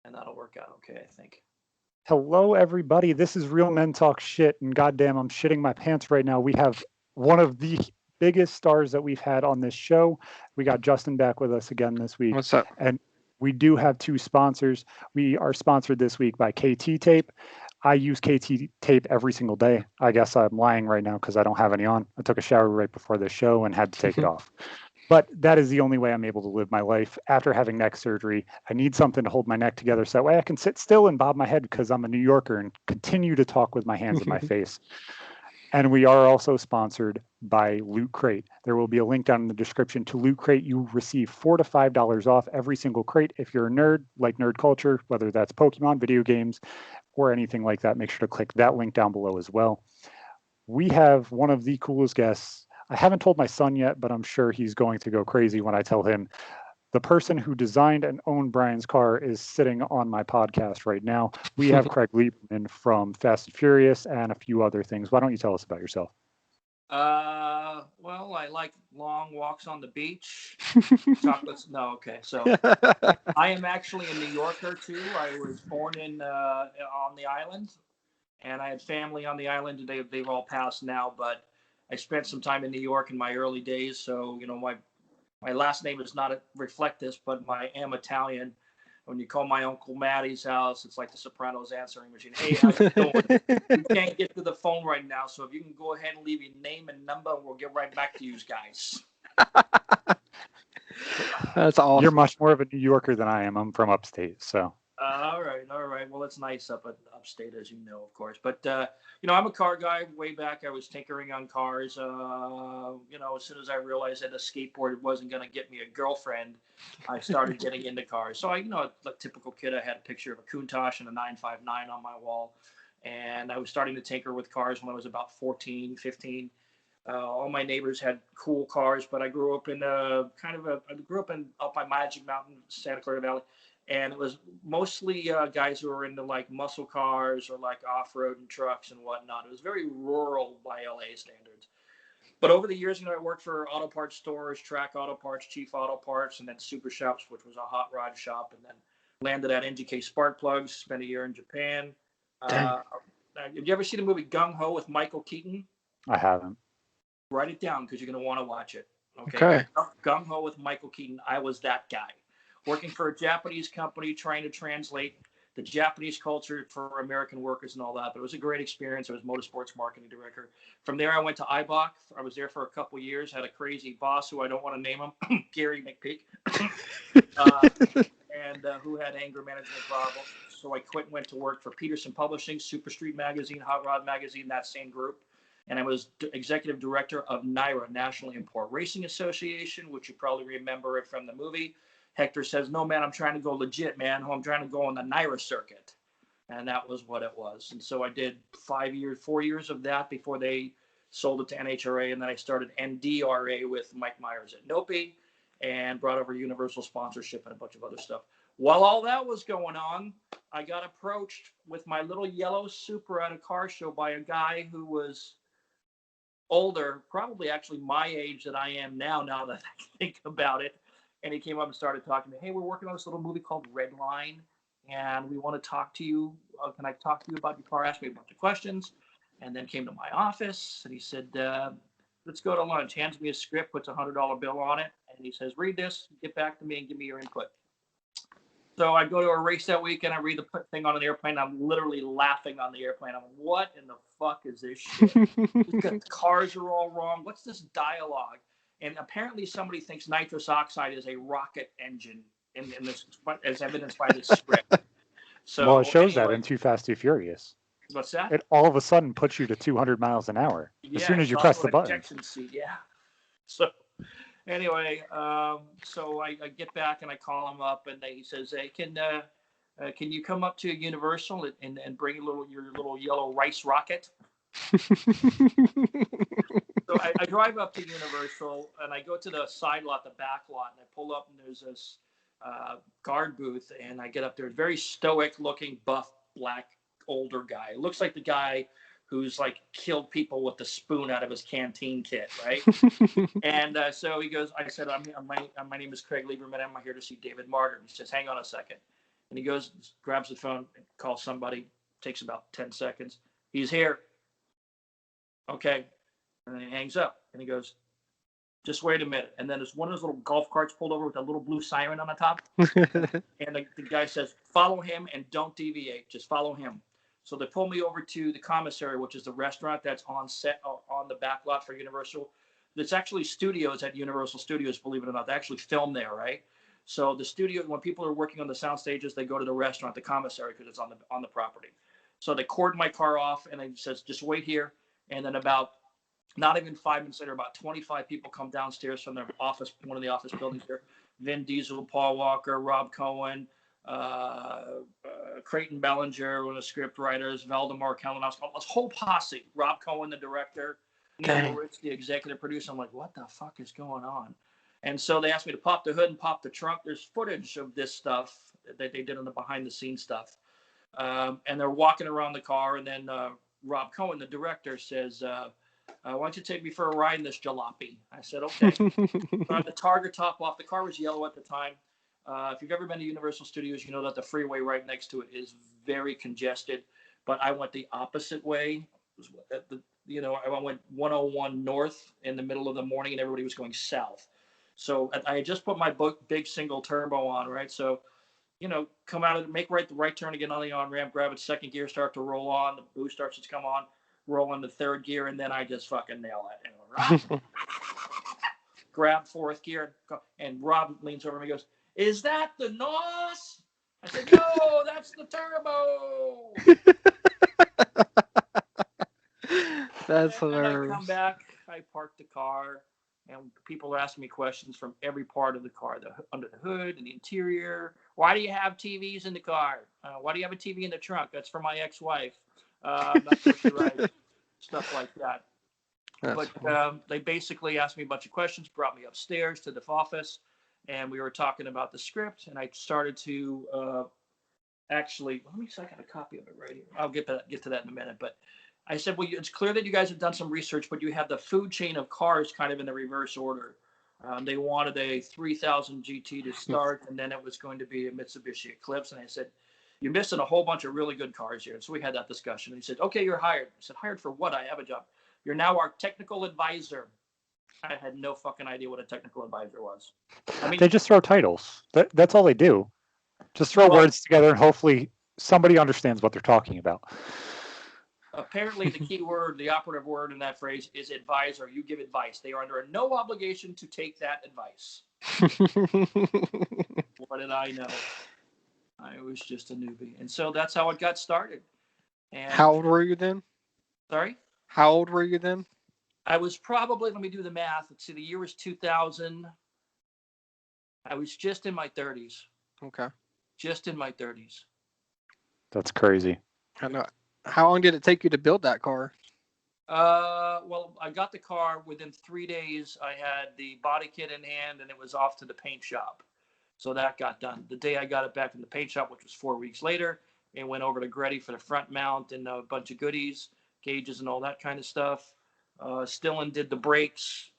and that'll work out okay, I think. Hello, everybody. This is Real Men Talk Shit, and goddamn, I'm shitting my pants right now. We have one of the biggest stars that we've had on this show. We got Justin back with us again this week. What's up? And we do have two sponsors. We are sponsored this week by KT Tape. I use KT Tape every single day. I guess I'm lying right now because I don't have any on. I took a shower right before the show and had to take it off. But that is the only way I'm able to live my life. After having neck surgery, I need something to hold my neck together so that way I can sit still and bob my head because I'm a New Yorker and continue to talk with my hands in my face. And we are also sponsored by Loot Crate. There will be a link down in the description to Loot Crate. You receive $4 to $5 off every single crate. If you're a nerd, like nerd culture, whether that's Pokemon, video games, or anything like that, make sure to click that link down below as well. We have one of the coolest guests. I haven't told my son yet, but I'm sure he's going to go crazy when I tell him the person who designed and owned Brian's car is sitting on my podcast right now. We have Craig Lieberman from Fast and Furious and a few other things. Why don't you tell us about yourself? Well, I like long walks on the beach. Chocolates. No, okay. So I am actually a New Yorker too. I was born on the island, and I had family on the island. They've all passed now, but I spent some time in New York in my early days. So, my last name does not reflect this, but I am Italian. When you call my Uncle Matty's house, it's like the Sopranos answering machine. Hey, how you doing? We can't get to the phone right now, so if you can go ahead and leave your name and number, we'll get right back to you guys. That's awesome. You're much more of a New Yorker than I am. I'm from upstate, so. All right. Well, it's nice upstate, as you know, of course. But I'm a car guy. Way back, I was tinkering on cars. As soon as I realized that a skateboard wasn't going to get me a girlfriend, I started getting into cars. So like a typical kid, I had a picture of a Countach and a 959 on my wall, and I was starting to tinker with cars when I was about 14, 15. All my neighbors had cool cars, but I grew up in up by Magic Mountain, Santa Clara Valley. And it was mostly guys who were into like muscle cars or like off-road trucks and whatnot. It was very rural by LA standards. But over the years, I worked for auto parts stores, Track Auto Parts, Chief Auto Parts, and then Super Shops, which was a hot rod shop, and then landed at NGK Spark Plugs, spent a year in Japan. Have you ever seen the movie Gung Ho with Michael Keaton? I haven't. Write it down because you're going to want to watch it. Okay. Gung Ho with Michael Keaton. I was that guy. Working for a Japanese company, trying to translate the Japanese culture for American workers and all that. But it was a great experience. I was motorsports marketing director. From there, I went to Eibach. I was there for a couple of years. Had a crazy boss who I don't want to name him, Gary McPeak, and who had anger management problems. So I quit and went to work for Peterson Publishing, Super Street Magazine, Hot Rod Magazine, that same group. And I was executive director of NYRA, National Import Racing Association, which you probably remember it from the movie. Hector says, no, man, I'm trying to go legit, man. I'm trying to go on the NYRA circuit. And that was what it was. And so I did 4 years of that before they sold it to NHRA. And then I started NDRA with Mike Myers at Nopi and brought over Universal sponsorship and a bunch of other stuff. While all that was going on, I got approached with my little yellow Supra at a car show by a guy who was older, probably actually my age that I am now that I think about it. And he came up and started talking to me. Hey, we're working on this little movie called Red Line, and we want to talk to you. Can I talk to you about your car? Asked me a bunch of questions, and then came to my office, and he said, let's go to lunch. Hands me a script, puts a $100 bill on it, and he says, read this, get back to me, and give me your input. So I go to a race that weekend. I read the thing on an airplane. I'm literally laughing on the airplane. I'm like, what in the fuck is this shit? The cars are all wrong. What's this dialogue? And apparently somebody thinks nitrous oxide is a rocket engine in this, as evidenced by this script. So, well, it shows that in Too Fast, Too Furious. What's that? It all of a sudden puts you to 200 miles an hour as soon as you press the button. Ejection seat, yeah. So anyway, so I get back and I call him up, and he says, hey, can you come up to Universal and bring your little yellow rice rocket? So I drive up to Universal, and I go to the side lot, the back lot, and I pull up, and there's this guard booth, and I get up there. Very stoic-looking, buff, black, older guy. It looks like the guy who's like killed people with the spoon out of his canteen kit, right? And so he goes, I said, my name is Craig Lieberman. I'm here to see David Martyr. He says, hang on a second. And he goes, grabs the phone, calls somebody, takes about 10 seconds. He's here. Okay. And then he hangs up and he goes, just wait a minute. And then there's one of those little golf carts pulled over with a little blue siren on the top. And the guy says, follow him and don't deviate. Just follow him. So they pull me over to the commissary, which is the restaurant that's on set on the back lot for Universal. There's actually studios at Universal Studios, believe it or not. They actually film there, right? So the studio, when people are working on the sound stages, they go to the restaurant, the commissary, because it's on the property. So they cordon my car off, and he says, just wait here. And then about not even 5 minutes later, about 25 people come downstairs from their office, one of the office buildings here. Vin Diesel, Paul Walker, Rob Cohen, Creighton Bellinger, one of the script writers, Valdemar Kalinowski, this whole posse. Rob Cohen, the director, Neil Moritz, the executive producer. I'm like, what the fuck is going on? And so they asked me to pop the hood and pop the trunk. There's footage of this stuff that they did on the behind-the-scenes stuff. And they're walking around the car, and then Rob Cohen, the director, says, why don't you take me for a ride in this jalopy? I said, okay. So I had the Targa top off. The car was yellow at the time. If you've ever been to Universal Studios, you know that the freeway right next to it is very congested. But I went the opposite way. I went 101 north in the middle of the morning, and everybody was going south. So I had just put my big single turbo on, right? So, come out of make the right turn again on the on-ramp, grab it, second gear, start to roll on. The boost starts to come on, roll into third gear, and then I just fucking nail it. Grab fourth gear, and Rob leans over and he goes, is that the NOS? I said, no, that's the turbo. That's and hilarious. I come back, I park the car, and people are asking me questions from every part of the car, under the hood and the interior. Why do you have TVs in the car? Why do you have a TV in the trunk? That's for my ex-wife. I'm not sure she right. Stuff like that. But they basically asked me a bunch of questions, brought me upstairs to the office, and we were talking about the script, and I started to actually, let me see, I got a copy of it right here. I'll get to that in a minute, but I said, well, it's clear that you guys have done some research, but you have the food chain of cars kind of in the reverse order. They wanted a 3000 GT to start, and then it was going to be a Mitsubishi Eclipse, and I said, you're missing a whole bunch of really good cars here. And so we had that discussion. And he said, okay, you're hired. I said, hired for what? I have a job. You're now our technical advisor. I had no fucking idea what a technical advisor was. I mean, they just throw titles. That's all they do. Just throw words together, and hopefully somebody understands what they're talking about. Apparently, the key word, the operative word in that phrase is advisor. You give advice. They are under no obligation to take that advice. What did I know? I was just a newbie. And so that's how it got started. And how old were you then? Sorry? How old were you then? I was probably, let me do the math. Let's see, the year was 2000. I was just in my 30s. Okay. Just in my 30s. That's crazy. I know. How long did it take you to build that car? Well, I got the car within 3 days. I had the body kit in hand, and it was off to the paint shop. So that got done. The day I got it back from the paint shop, which was 4 weeks later, it went over to Gretty for the front mount and a bunch of goodies, gauges and all that kind of stuff. Stillen did the brakes.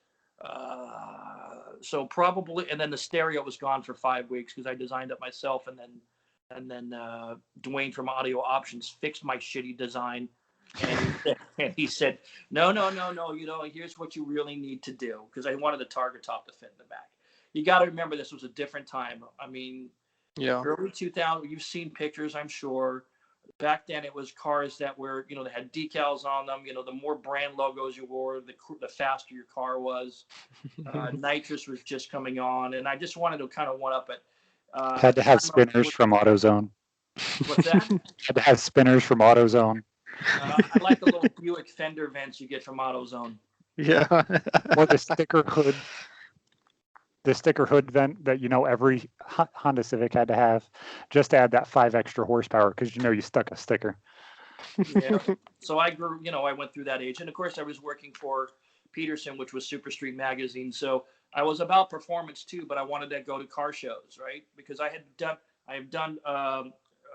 So probably, and then the stereo was gone for 5 weeks because I designed it myself, and then Dwayne from Audio Options fixed my shitty design, and he said, no, here's what you really need to do, because I wanted the Targa top to fit in the back. You got to remember, this was a different time. I mean, early 2000, you've seen pictures, I'm sure. Back then, it was cars that were, they had decals on them. The more brand logos you wore, the faster your car was. Nitrous was just coming on, and I just wanted to kind of one up it. Had to have spinners from AutoZone. What's that? Had to have spinners from AutoZone. I like the little Buick fender vents you get from AutoZone. Yeah. Or the sticker hood. The sticker hood vent that every Honda Civic had to have, just to add that 5 extra horsepower, because you stuck a sticker. Yeah. So I grew, I went through that age, and of course I was working for Peterson, which was Super Street Magazine. So I was about performance too, but I wanted to go to car shows, right? Because I have done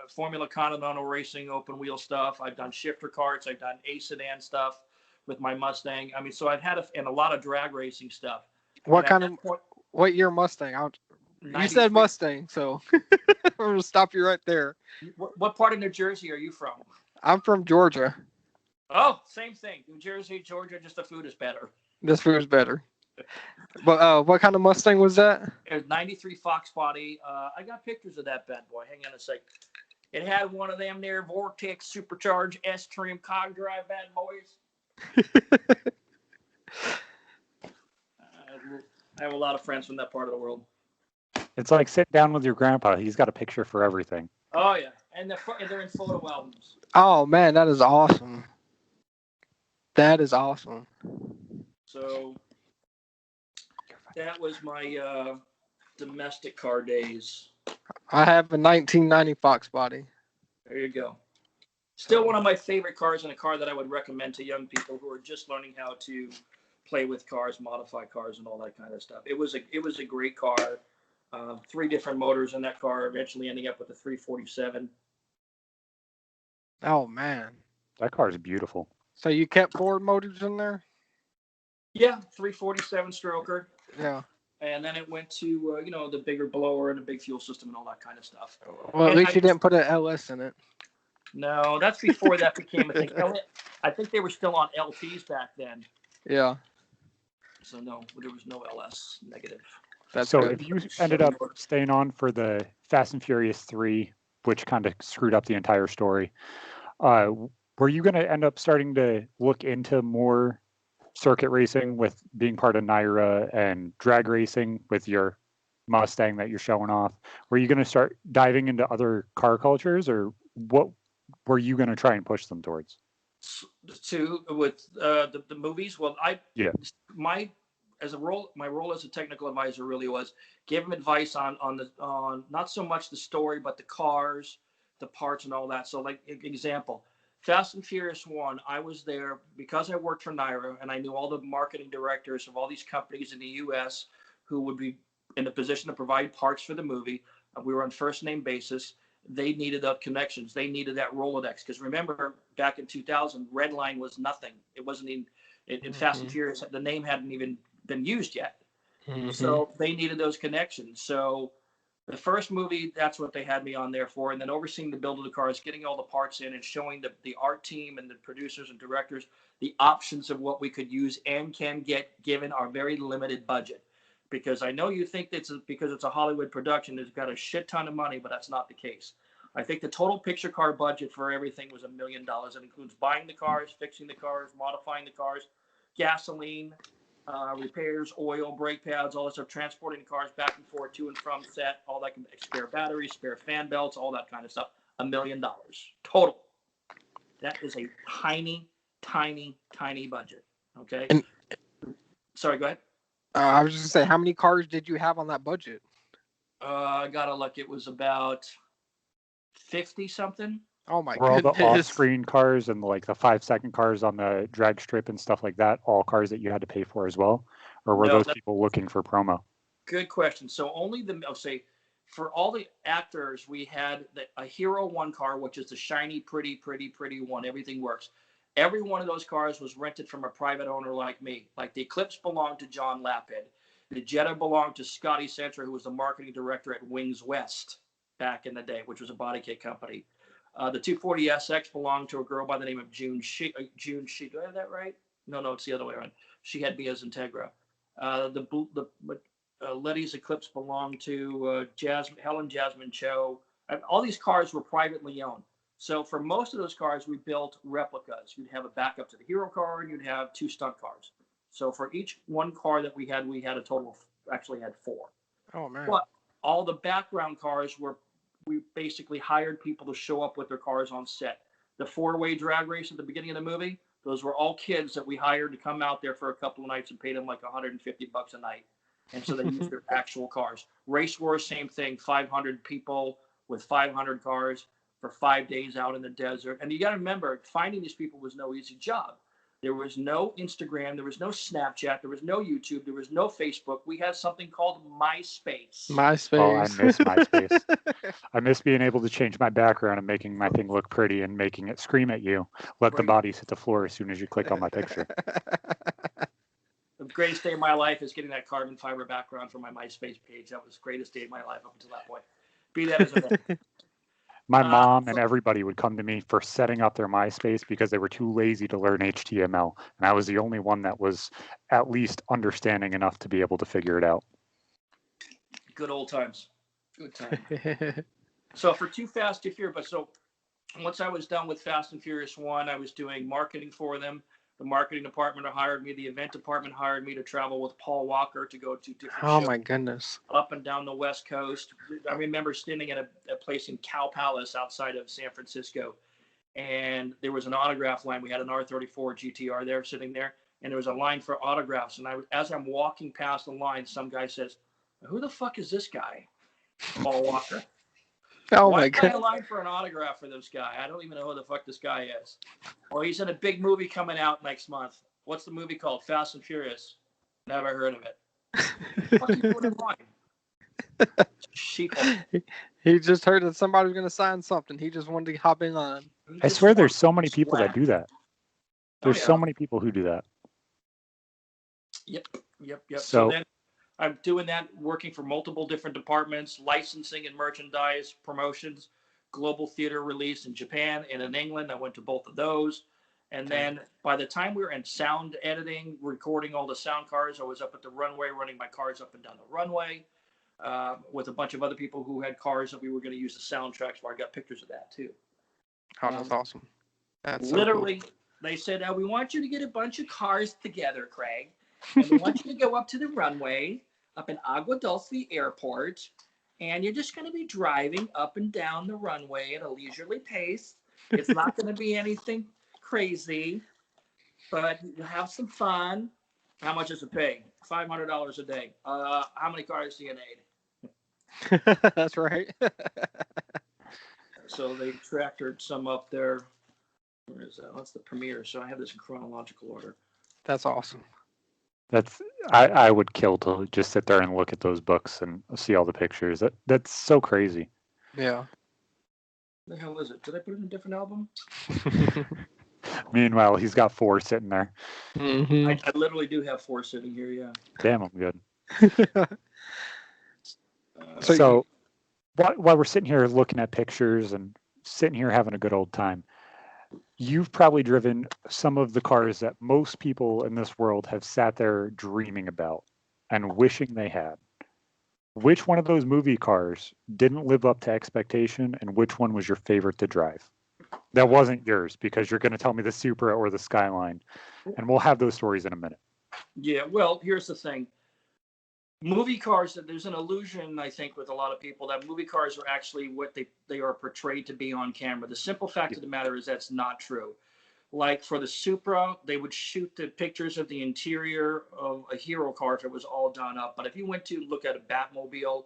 Formula Continental Racing open wheel stuff. I've done shifter karts. I've done A sedan stuff with my Mustang. I mean, so I've had a lot of drag racing stuff. What year Mustang? You said Mustang, so I'm gonna stop you right there. What part of New Jersey are you from? I'm from Georgia. Oh, same thing. New Jersey, Georgia, just the food is better. This food's better. But what kind of Mustang was that? It was 93 Fox body. I got pictures of that bad boy. Hang on a sec. It had one of them there Vortex supercharged S-trim cog drive bad boys. I have a lot of friends from that part of the world. It's like sitting down with your grandpa. He's got a picture for everything. Oh, yeah. And they're in photo albums. Oh, man, that is awesome. That is awesome. So that was my domestic car days. I have a 1990 Fox body. There you go. Still one of my favorite cars, and a car that I would recommend to young people who are just learning how to play with cars, modify cars, and all that kind of stuff. It was a great car. 3 different motors in that car, eventually ending up with a 347. Oh, man. That car is beautiful. So you kept Ford motors in there? Yeah, 347 stroker. Yeah. And then it went to, the bigger blower and the big fuel system and all that kind of stuff. Well, at least you didn't put an LS in it. No, that's before that became a thing. I think they were still on LTs back then. Yeah. So, no, there was no LS negative. That's so good. if you ended up staying on for the Fast and Furious 3, which kind of screwed up the entire story, were you going to end up starting to look into more circuit racing with being part of NYRA and drag racing with your Mustang that you're showing off? Were you going to start diving into other car cultures, or what were you going to try and push them towards? With the movies? Well, my role as a technical advisor really was give them advice on not so much the story, but the cars, the parts, and all that. So, like example, Fast and Furious 1, I was there because I worked for NYRA, and I knew all the marketing directors of all these companies in the U.S. who would be in a position to provide parts for the movie. We were on first name basis. They needed the connections. They needed that Rolodex. Because remember, back in 2000, Redline was nothing. It wasn't even, in Fast and Furious, the name hadn't even been used yet. So they needed those connections. So the first movie, that's what they had me on there for. And then overseeing the build of the cars, getting all the parts in, and showing the art team and the producers and directors the options of what we could use and can get given our very limited budget. Because I know you think because it's a Hollywood production, it's got a shit ton of money, but that's not the case. I think the total picture car budget for everything was $1 million. It includes buying the cars, fixing the cars, modifying the cars, gasoline, repairs, oil, brake pads, all that stuff, transporting the cars back and forth to and from set, all that, spare batteries, spare fan belts, all that kind of stuff. $1 million total. That is a tiny, tiny, tiny budget. Okay. Sorry, go ahead. I was just gonna say, how many cars did you have on that budget? I gotta look. It was about 50 something. Oh my Were all goodness! the off-screen cars and like the 5-second cars on the drag strip and stuff like that all cars that you had to pay for as well, or were those people looking for promo? Good question. So only I'll say, for all the actors, we had a Hero 1 car, which is the shiny, pretty one. Everything works. Every one of those cars was rented from a private owner like me. Like the Eclipse belonged to John Lapid. The Jetta belonged to Scotty Centra, who was the marketing director at Wings West back in the day, which was a body kit company. The 240SX belonged to a girl by the name of June She. Do I have that right? No, it's the other way around. She had me as Integra. Letty's Eclipse belonged to Helen Jasmine Cho. All these cars were privately owned. So for most of those cars, we built replicas. You'd have a backup to the Hero car, and you'd have 2 stunt cars. So for each one car that we had a total of, actually had 4. Oh, man. But all the background cars we basically hired people to show up with their cars on set. The 4-way drag race at the beginning of the movie, those were all kids that we hired to come out there for a couple of nights and paid them like $150 a night. And so they used their actual cars. Race Wars, same thing, 500 people with 500 cars for 5 days out in the desert. And you got to remember, finding these people was no easy job. There was no Instagram. There was no Snapchat. There was no YouTube. There was no Facebook. We had something called MySpace. Oh, I miss MySpace. I miss being able to change my background and making my thing look pretty and making it scream at you. Let the bodies hit the floor as soon as you click on my picture. greatest day of my life is getting that carbon fiber background for my MySpace page. That was the greatest day of my life up until that point. Be that as it may. My mom and everybody would come to me for setting up their MySpace because they were too lazy to learn HTML. And I was the only one that was at least understanding enough to be able to figure it out. Good old times. Good time. So for Too Fast, Too Furious, but so once I was done with Fast and Furious 1, I was doing marketing for them. The marketing department hired me. The event department hired me to travel with Paul Walker to go to different shows my goodness. up and down the West Coast. I remember standing at a place in Cow Palace outside of San Francisco, and there was an autograph line. We had an R34 GTR there sitting there, and there was a line for autographs. And as I'm walking past the line, some guy says, "Who the fuck is this guy?" Paul Walker. Why am I in line for an autograph for this guy? I don't even know who the fuck this guy is. Well, he's in a big movie coming out next month. What's the movie called? Fast and Furious. Never heard of it. Fuck you doing in line? Sheeple. He just heard that somebody was going to sign something. He just wanted to hop in on. I swear there's so many people that do that. There's so yeah. many people who do that. Yep. So then I'm doing that, working for multiple different departments, licensing and merchandise, promotions, global theater release in Japan and in England. I went to both of those. And then by the time we were in sound editing, recording all the sound cars, I was up at the runway, running my cars up and down the runway with a bunch of other people who had cars that we were going to use the soundtracks for. I got pictures of that too. Oh, that's awesome. That's literally, so cool. They said, we want you to get a bunch of cars together, Craig. And we want you to go up to the runway up in Agua Dulce Airport, and you're just going to be driving up and down the runway at a leisurely pace. It's not going to be anything crazy, but you have some fun. How much is it pay? $500 a day. How many cars do you need? That's right. So they tractored some up there. Where is that? That's the premiere. So I have this in chronological order. That's awesome. I would kill to just sit there and look at those books and see all the pictures. That's so crazy. Yeah. The hell is it? Did I put it in a different album? Meanwhile, he's got 4 sitting there. Mm-hmm. I literally do have 4 sitting here, yeah. Damn, I'm good. So while we're sitting here looking at pictures and sitting here having a good old time, you've probably driven some of the cars that most people in this world have sat there dreaming about and wishing they had. Which one of those movie cars didn't live up to expectation, and which one was your favorite to drive? That wasn't yours, because you're going to tell me the Supra or the Skyline, and we'll have those stories in a minute. Yeah, well, here's the thing. Movie cars, there's an illusion, I think, with a lot of people that movie cars are actually what they are portrayed to be on camera. The simple fact of the matter is that's not true. Like for the Supra, they would shoot the pictures of the interior of a hero car if it was all done up. But if you went to look at a Batmobile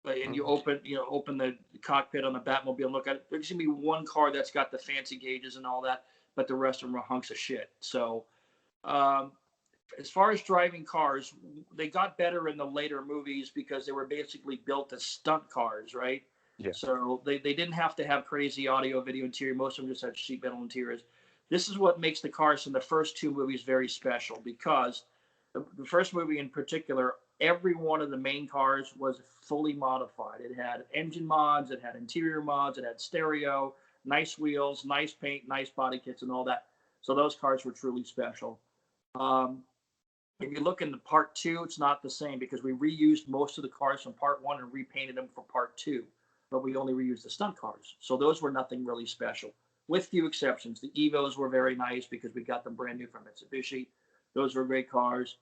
and you open the cockpit on the Batmobile and look at it, there's going to be one car that's got the fancy gauges and all that, but the rest of them are hunks of shit. So as far as driving cars, they got better in the later movies because they were basically built as stunt cars, right? Yeah. So they didn't have to have crazy audio, video interior. Most of them just had sheet metal interiors. This is what makes the cars in the first 2 movies very special, because the first movie in particular, every one of the main cars was fully modified. It had engine mods, it had interior mods, it had stereo, nice wheels, nice paint, nice body kits, and all that. So those cars were truly special. If you look into part 2, it's not the same because we reused most of the cars from part 1 and repainted them for part 2, but we only reused the stunt cars. So those were nothing really special, with few exceptions. The Evos were very nice because we got them brand new from Mitsubishi. Those were great cars.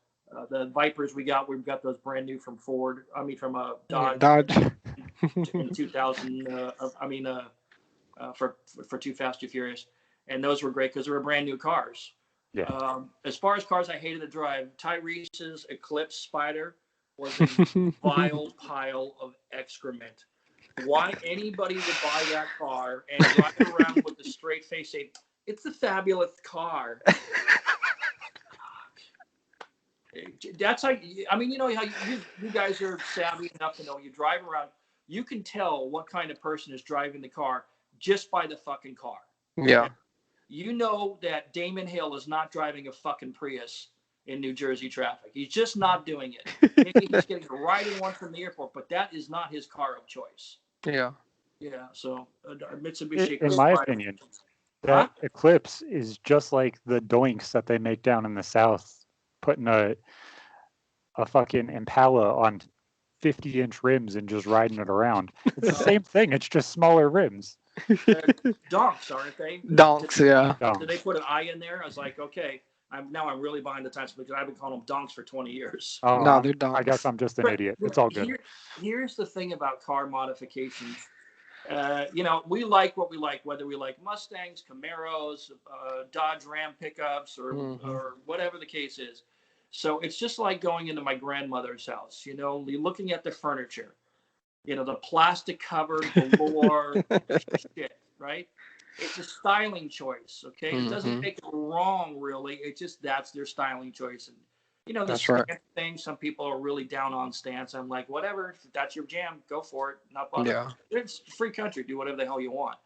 The Vipers we got those brand new from Ford. I mean, from Dodge. Dodge. In 2000. For Too Fast, Too Furious, and those were great because they were brand new cars. Yeah. As far as cars I hated to drive, Tyrese's Eclipse Spider was a vile pile of excrement. Why anybody would buy that car and drive it around with a straight face saying, "It's a fabulous car." That's how, I mean, you know how you guys are savvy enough to know you drive around, you can tell what kind of person is driving the car just by the fucking car. Yeah. You know that Damon Hill is not driving a fucking Prius in New Jersey traffic. He's just not doing it. Maybe he's getting a ride in one from the airport, but that is not his car of choice. Yeah. Yeah, so Mitsubishi. In my opinion, Huh? that Eclipse is just like the doinks that they make down in the South, putting a fucking Impala on 50-inch rims and just riding it around. It's the same thing. It's just smaller rims. Donks, aren't they? Donks, yeah. Did they put an I in there? I was like, okay, I'm really behind the times because I've been calling them donks for 20 years. Oh, No, they're donks. I guess I'm just an idiot. It's all good. Here's the thing about car modifications. We like what we like, whether we like Mustangs, Camaros, Dodge Ram pickups, or whatever the case is. So it's just like going into my grandmother's house. You're looking at the furniture, the plastic covered velour shit, right? It's a styling choice, okay? It doesn't make it wrong, really. It's just that's their styling choice. And the stance thing, some people are really down on stance. I'm like, whatever, if that's your jam, go for it. Not bothered. Yeah. It's a free country. Do whatever the hell you want.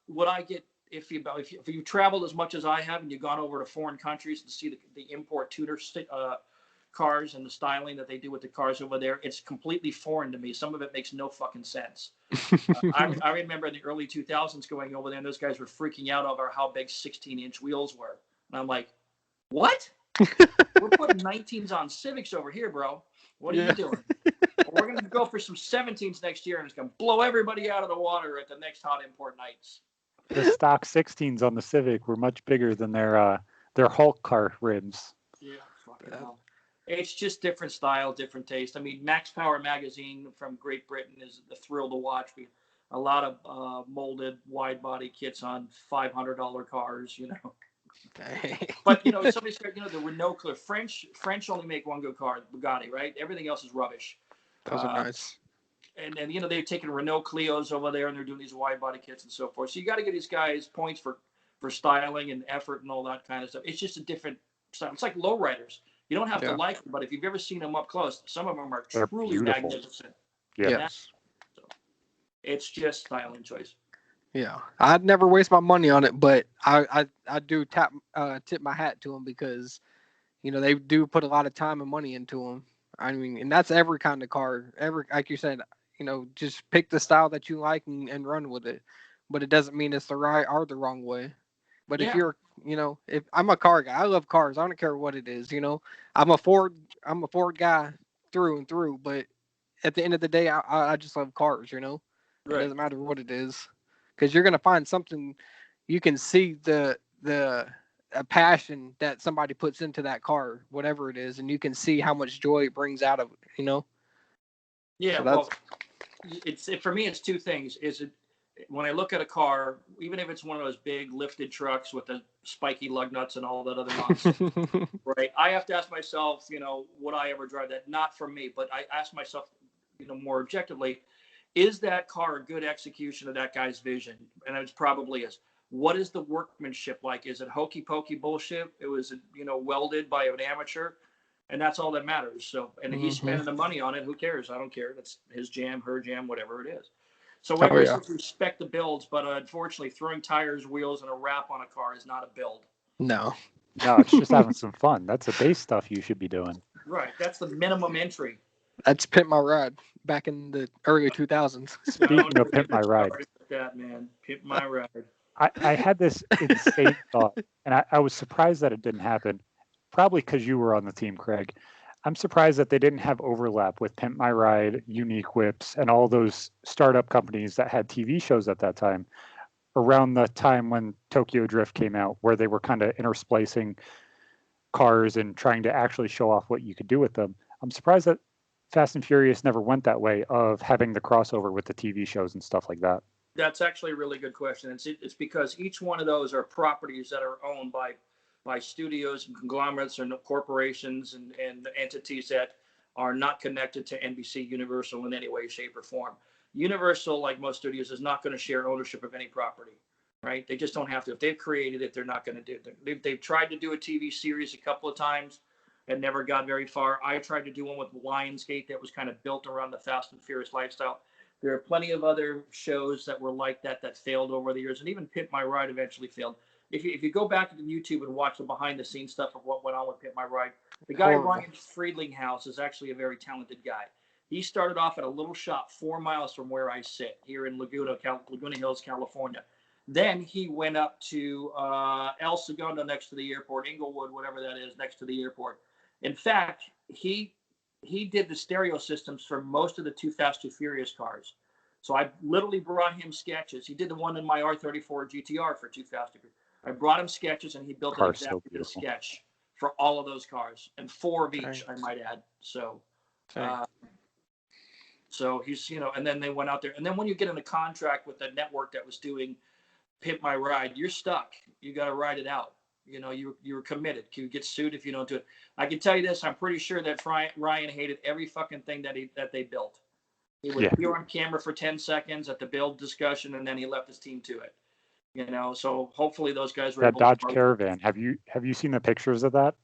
What I get if you traveled as much as I have and you've gone over to foreign countries to see the import tuner cars and the styling that they do with the cars over there, it's completely foreign to me. Some of it makes no fucking sense. I remember in the early 2000s going over there and those guys were freaking out over how big 16-inch wheels were. And I'm like, what? We're putting 19s on Civics over here, bro. What are you doing? We're going to go for some 17s next year and it's going to blow everybody out of the water at the next hot import nights. The stock 16s on the Civic were much bigger than their Hulk car rims. Yeah, fucking hell. It's just different style, different taste. I mean, Max Power magazine from Great Britain is a thrill to watch. A lot of molded wide body kits on $500 cars, But somebody said, the Renault Clio. French only make one good car, Bugatti, right? Everything else is rubbish. Those are nice. And they've taken Renault Clios over there and they're doing these wide body kits and so forth. So you got to get these guys points for styling and effort and all that kind of stuff. It's just a different style. It's like lowriders. You don't have to like them, but if you've ever seen them up close, some of them are truly magnificent. Yes. So it's just styling choice. Yeah, I'd never waste my money on it, but I do tip my hat to them because, they do put a lot of time and money into them. I mean, and that's every kind of car. Like you said, just pick the style that you like and run with it. But it doesn't mean it's the right or the wrong way. But if you're, if I'm a car guy, I love cars. I don't care what it is. I'm a Ford guy through and through. But at the end of the day, I just love cars. It doesn't matter what it is, because you're gonna find something. You can see the a passion that somebody puts into that car, whatever it is, and you can see how much joy it brings out of it. Yeah, so for me, it's two things. When I look at a car, even if it's one of those big lifted trucks with the spiky lug nuts and all that other nonsense, right? I have to ask myself, would I ever drive that? Not for me, but I ask myself, more objectively, is that car a good execution of that guy's vision? And it probably is. What is the workmanship like? Is it hokey pokey bullshit? It was, welded by an amateur, and that's all that matters. So, and he's spending the money on it. Who cares? I don't care. That's his jam, her jam, whatever it is. So I respect the builds, but unfortunately, throwing tires, wheels, and a wrap on a car is not a build. No, it's just having some fun. That's the base stuff you should be doing. Right. That's the minimum entry. That's Pimp My Ride back in the early 2000s. Speaking of Pimp My Ride. That, man. Pimp My Ride. I had this insane thought, and I was surprised that it didn't happen, probably because you were on the team, Craig. I'm surprised that they didn't have overlap with Pimp My Ride, Unique Whips, and all those startup companies that had TV shows at that time, around the time when Tokyo Drift came out, where they were kind of intersplicing cars and trying to actually show off what you could do with them. I'm surprised that Fast and Furious never went that way of having the crossover with the TV shows and stuff like that. That's actually a really good question. It's because each one of those are properties that are owned by studios and conglomerates and corporations and entities that are not connected to NBC Universal in any way, shape, or form. Universal, like most studios, is not going to share ownership of any property, right? They just don't have to. If they've created it, they're not going to do it. They've tried to do a TV series a couple of times and never got very far. I tried to do one with Lionsgate that was kind of built around the Fast and Furious lifestyle. There are plenty of other shows that were like that failed over the years, and even Pimp My Ride eventually failed. if you go back to YouTube and watch the behind the scenes stuff of what went on with Pimp My Ride, the guy Ryan Friedlinghouse is actually a very talented guy. He started off at a little shop 4 miles from where I sit here in Laguna Hills, California. Then he went up to El Segundo next to the airport, Inglewood, whatever that is, next to the airport. In fact, he did the stereo systems for most of the Too Fast, Too Furious cars. So I literally brought him sketches. He did the one in my R34 GTR for Too Fast, Too Furious. I brought him sketches, and he built an exactly the sketch for all of those cars, and 4 of each, I might add. So, so he's, and then they went out there. And then when you get in a contract with the network that was doing Pimp My Ride, you're stuck. You got to ride it out. You're committed. You get sued if you don't do it. I can tell you this. I'm pretty sure that Ryan hated every fucking thing that they built. He would appear on camera for 10 seconds at the build discussion, and then he left his team to it. So hopefully those guys were that Dodge Caravan. Have you seen the pictures of that?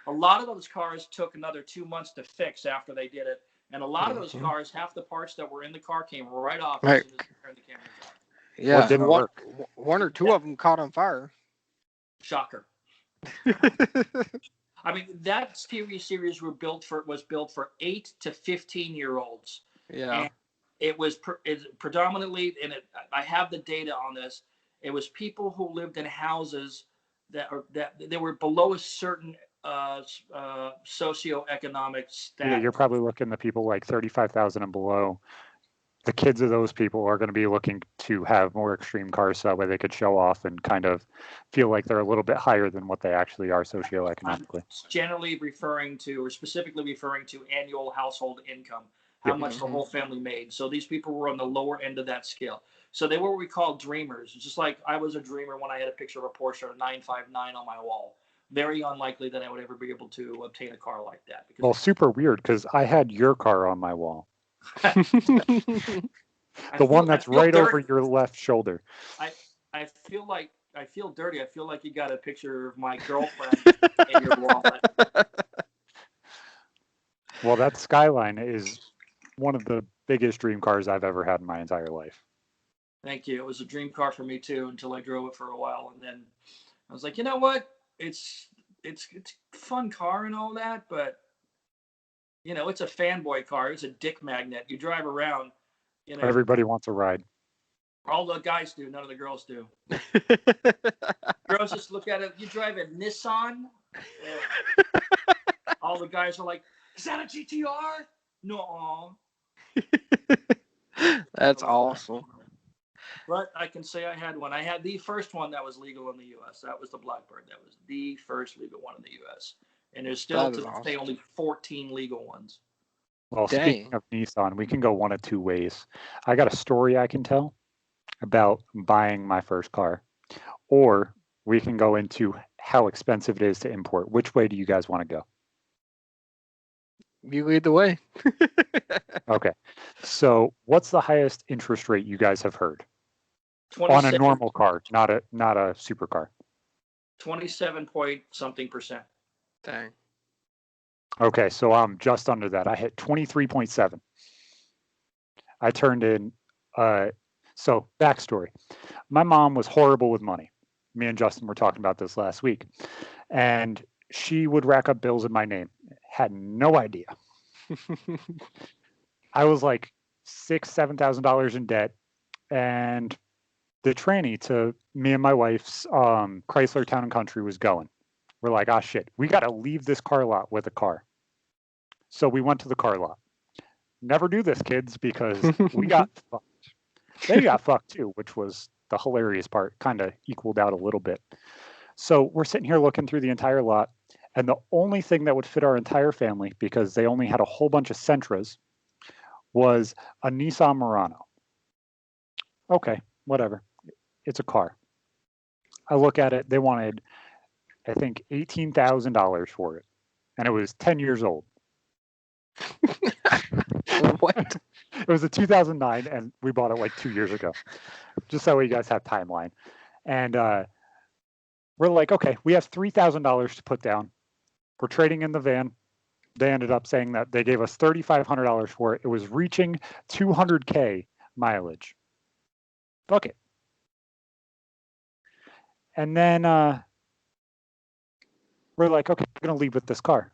A lot of those cars took another 2 months to fix after they did it, and a lot of those cars, half the parts that were in the car came right off as soon as they turned the cameras on. Yeah, didn't work. One or two of them caught on fire. Shocker. I mean, that series was built for 8 to 15-year-olds. Yeah. And it was predominantly, and I have the data on this. It was people who lived in houses that they were below a certain socioeconomic status. Yeah, you're probably looking at people like 35,000 and below. The kids of those people are going to be looking to have more extreme cars so that way they could show off and kind of feel like they're a little bit higher than what they actually are socioeconomically. Generally referring to, or specifically referring to, annual household income, how much the whole family made. So these people were on the lower end of that scale. So they were what we call dreamers. It's just like I was a dreamer when I had a picture of a Porsche 959 on my wall. Very unlikely that I would ever be able to obtain a car like that. Well, super weird, because I had your car on my wall. The one that's right dirty. Over your left shoulder. I feel dirty. I feel like you got a picture of my girlfriend in your wallet. Well, that Skyline is one of the biggest dream cars I've ever had in my entire life. Thank you. It was a dream car for me too until I drove it for a while, and then I was like, you know what? It's a fun car and all that, but it's a fanboy car. It's a dick magnet. You drive around, Everybody wants a ride. All the guys do. None of the girls do. Girls just look at it. You drive a Nissan. Yeah. All the guys are like, "Is that a GTR?" No. That's awesome. But I can say I had one. I had the first one that was legal in the U.S. That was the Blackbird. That was the first legal one in the U.S. And there's still, to this day, only 14 legal ones. Well, speaking of Nissan, we can go one of two ways. I got a story I can tell about buying my first car. Or we can go into how expensive it is to import. Which way do you guys want to go? You lead the way. Okay. So what's the highest interest rate you guys have heard? 27, on a normal car, not a supercar. 27-point-something%. Dang. Okay, so I'm just under that. I hit 23.7. I turned in, so backstory. My mom was horrible with money. Me and Justin were talking about this last week. And she would rack up bills in my name. Had no idea. I was like $6,000-$7,000 in debt. And the tranny to me and my wife's Chrysler Town and Country was going. We're like, ah, shit, we got to leave this car lot with a car. So we went to the car lot. Never do this, kids, because we got fucked. They got fucked too, which was the hilarious part, kind of equaled out a little bit. So we're sitting here looking through the entire lot, and the only thing that would fit our entire family, because they only had a whole bunch of Sentras, was a Nissan Murano. Okay, whatever. It's a car. I look at it. They wanted, I think, $18,000 for it, and it was 10 years old. What? It was a 2009, and we bought it like 2 years ago, just so you guys have timeline. And we're like, okay, we have $3,000 to put down. We're trading in the van. They ended up saying that they gave us $3,500 for it. It was reaching 200K mileage. Fuck it. And then we're like, okay, we're going to leave with this car.